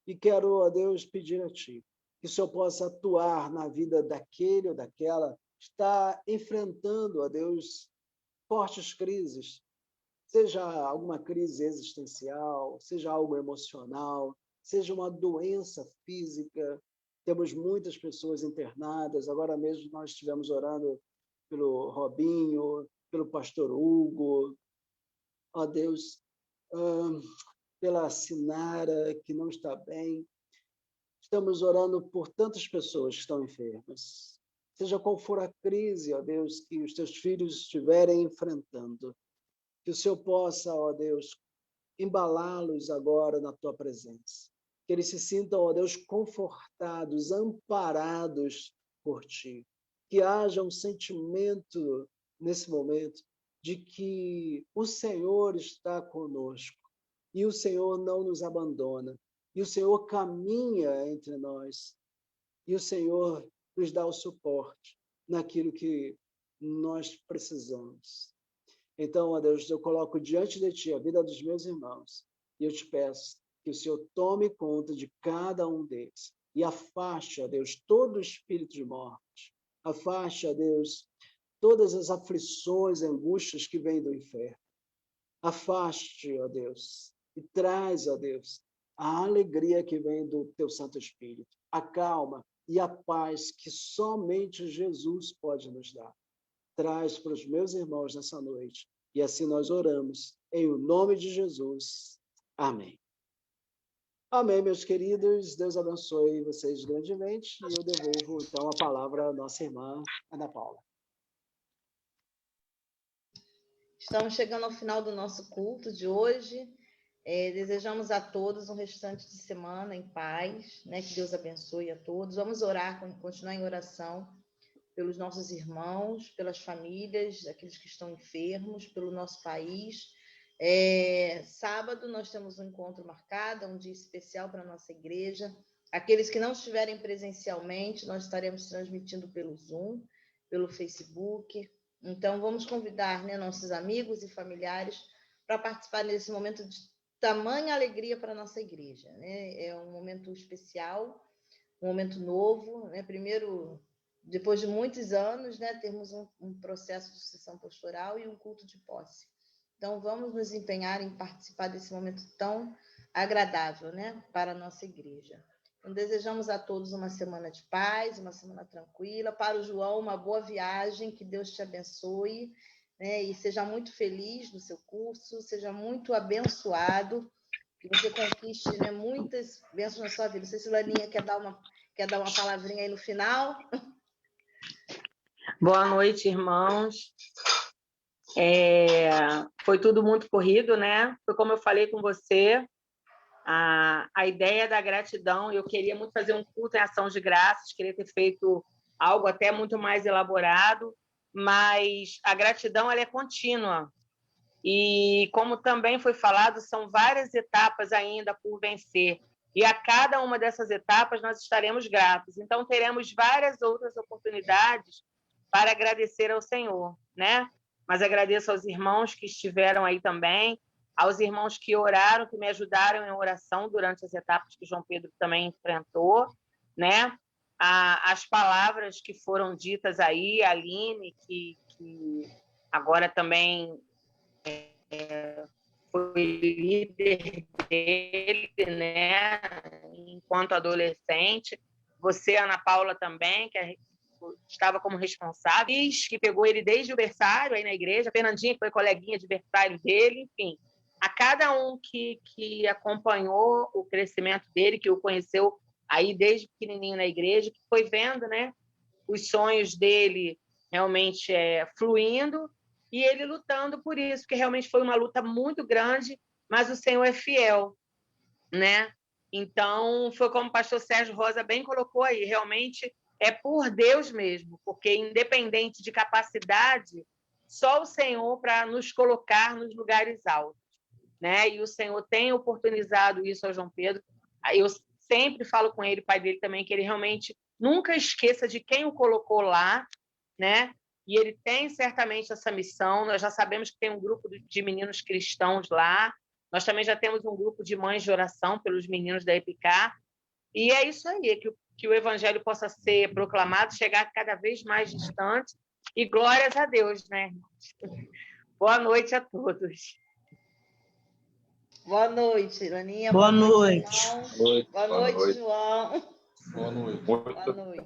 Speaker 6: E quero, ó Deus, pedir a Ti que o Senhor possa atuar na vida daquele ou daquela que está enfrentando, ó Deus, fortes crises, seja alguma crise existencial, seja algo emocional, seja uma doença física. Temos muitas pessoas internadas. Agora mesmo nós estivemos orando pelo Robinho, pelo pastor Hugo, ó Deus, pela Sinara, que não está bem. Estamos orando por tantas pessoas que estão enfermas. Seja qual for a crise, ó Deus, que os teus filhos estiverem enfrentando, que o Senhor possa, ó Deus, embalá-los agora na tua presença. Que eles se sintam, ó Deus, confortados, amparados por Ti. Que haja um sentimento, nesse momento, de que o Senhor está conosco e o Senhor não nos abandona. E o Senhor caminha entre nós. E o Senhor nos dá o suporte. naquilo que nós precisamos. Então, ó Deus, eu coloco diante de Ti a vida dos meus irmãos e eu te peço que o Senhor tome conta de cada um deles e afaste, ó Deus, todo espírito de morte. Afaste, ó Deus, todas as aflições, angústias que vêm do inferno. Afaste, ó Deus, e traz, ó Deus, a alegria que vem do Teu Santo Espírito, a calma e a paz que somente Jesus pode nos dar. Traz para os meus irmãos nessa noite. E assim nós oramos, em o nome de Jesus. Amém. Amém, meus queridos. Deus abençoe vocês grandemente. E eu devolvo, então, a palavra à nossa irmã Ana Paula.
Speaker 2: Estamos chegando ao final do nosso culto de hoje. Desejamos a todos um restante de semana em paz, né? Que Deus abençoe a todos. Vamos orar, continuar em oração pelos nossos irmãos, pelas famílias, aqueles que estão enfermos, pelo nosso país. Sábado nós temos um encontro marcado, um dia especial para a nossa igreja. Aqueles que não estiverem presencialmente, nós estaremos transmitindo pelo Zoom, pelo Facebook. Então, vamos convidar, né, nossos amigos e familiares para participar desse momento de tamanha alegria para a nossa igreja, né? É um momento especial, um momento novo, né? Primeiro, depois de muitos anos, né, termos um processo de sucessão pastoral e um culto de posse. Então, vamos nos empenhar em participar desse momento tão agradável, né, para a nossa igreja. Então, desejamos a todos uma semana de paz, uma semana tranquila. Para o João, uma boa viagem, que Deus te abençoe, né, e seja muito feliz no seu curso, seja muito abençoado, que você conquiste, né, muitas bênçãos na sua vida. Não sei se Laninha quer dar uma palavrinha aí no final.
Speaker 15: Boa noite, irmãos. Foi tudo muito corrido, né? Foi como eu falei com você, a ideia da gratidão. Eu queria muito fazer um culto em ação de graças, queria ter feito algo até muito mais elaborado, mas a gratidão ela é contínua. E como também foi falado, são várias etapas ainda por vencer. E a cada uma dessas etapas nós estaremos gratos. Então, teremos várias outras oportunidades para agradecer ao Senhor, né? Mas agradeço aos irmãos que estiveram aí também, aos irmãos que oraram, que me ajudaram em oração durante as etapas que João Pedro também enfrentou, né? As palavras que foram ditas aí, a Aline, que agora também foi líder dele, né? Enquanto adolescente. Você, Ana Paula, também, que estava como responsável, que pegou ele desde o berçário aí na igreja, a Fernandinha, que foi coleguinha de berçário dele, enfim. A cada um que acompanhou o crescimento dele, que o conheceu aí desde pequenininho na igreja, que foi vendo, né, os sonhos dele realmente fluindo e ele lutando por isso, que realmente foi uma luta muito grande, mas o Senhor é fiel, né? Então, foi como o pastor Sérgio Rosa bem colocou aí, realmente é por Deus mesmo, porque independente de capacidade, só o Senhor para nos colocar nos lugares altos, né? E o Senhor tem oportunizado isso ao João Pedro. Eu sempre falo com ele, pai dele também, que ele realmente nunca esqueça de quem o colocou lá, né? E ele tem certamente essa missão. Nós já sabemos que tem um grupo de meninos cristãos lá. Nós também já temos um grupo de mães de oração pelos meninos da EPICAR. E é isso aí, que o evangelho possa ser proclamado, chegar cada vez mais distante. E glórias a Deus, né? Boa noite a todos.
Speaker 2: Boa noite, Laninha.
Speaker 15: Boa noite.
Speaker 2: Boa noite, João.
Speaker 11: Boa noite.
Speaker 2: Boa noite.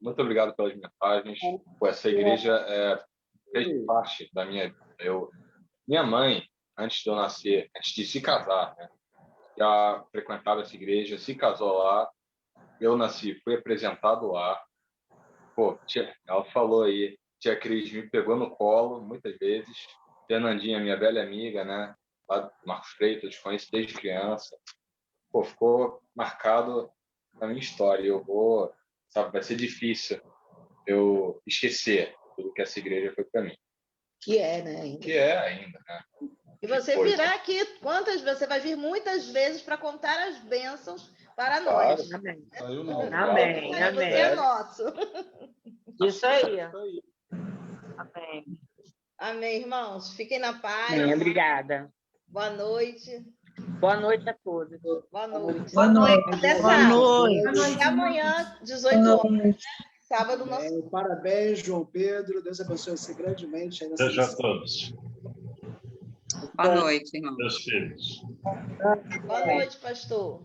Speaker 11: Muito obrigado pelas mensagens. Essa igreja fez parte da minha vida. Minha mãe, antes de eu nascer, antes de se casar, né, já frequentava essa igreja, se casou lá. Eu nasci, fui apresentado lá. Pô, ela falou aí, tia Cris me pegou no colo muitas vezes. Fernandinha, minha velha amiga, né? Lá do Marcos Freitas, conheço desde criança. Pô, ficou marcado na minha história. Eu vou, sabe, vai ser difícil eu esquecer tudo que essa igreja foi para mim.
Speaker 2: Que é, né? Ainda.
Speaker 11: Que é ainda, né?
Speaker 2: E você virá aqui quantas vezes? Você vai vir muitas vezes para contar as bênçãos para nós.
Speaker 15: Amém.
Speaker 11: Saiu não.
Speaker 15: Amém.
Speaker 2: Você é nosso.
Speaker 15: Isso aí.
Speaker 2: Amém. Amém, irmãos. Fiquem na paz.
Speaker 15: Obrigada.
Speaker 2: Boa noite.
Speaker 15: Boa noite a todos.
Speaker 2: Boa noite.
Speaker 6: Boa noite.
Speaker 2: Até
Speaker 6: Boa
Speaker 2: sábado.
Speaker 6: noite.
Speaker 2: Até amanhã, 18 horas. Sábado, nosso.
Speaker 6: Parabéns, João Pedro. Deus abençoe você grandemente.
Speaker 5: Beijo a todos.
Speaker 14: Boa noite, irmão.
Speaker 5: Meus filhos.
Speaker 2: Boa noite, pastor.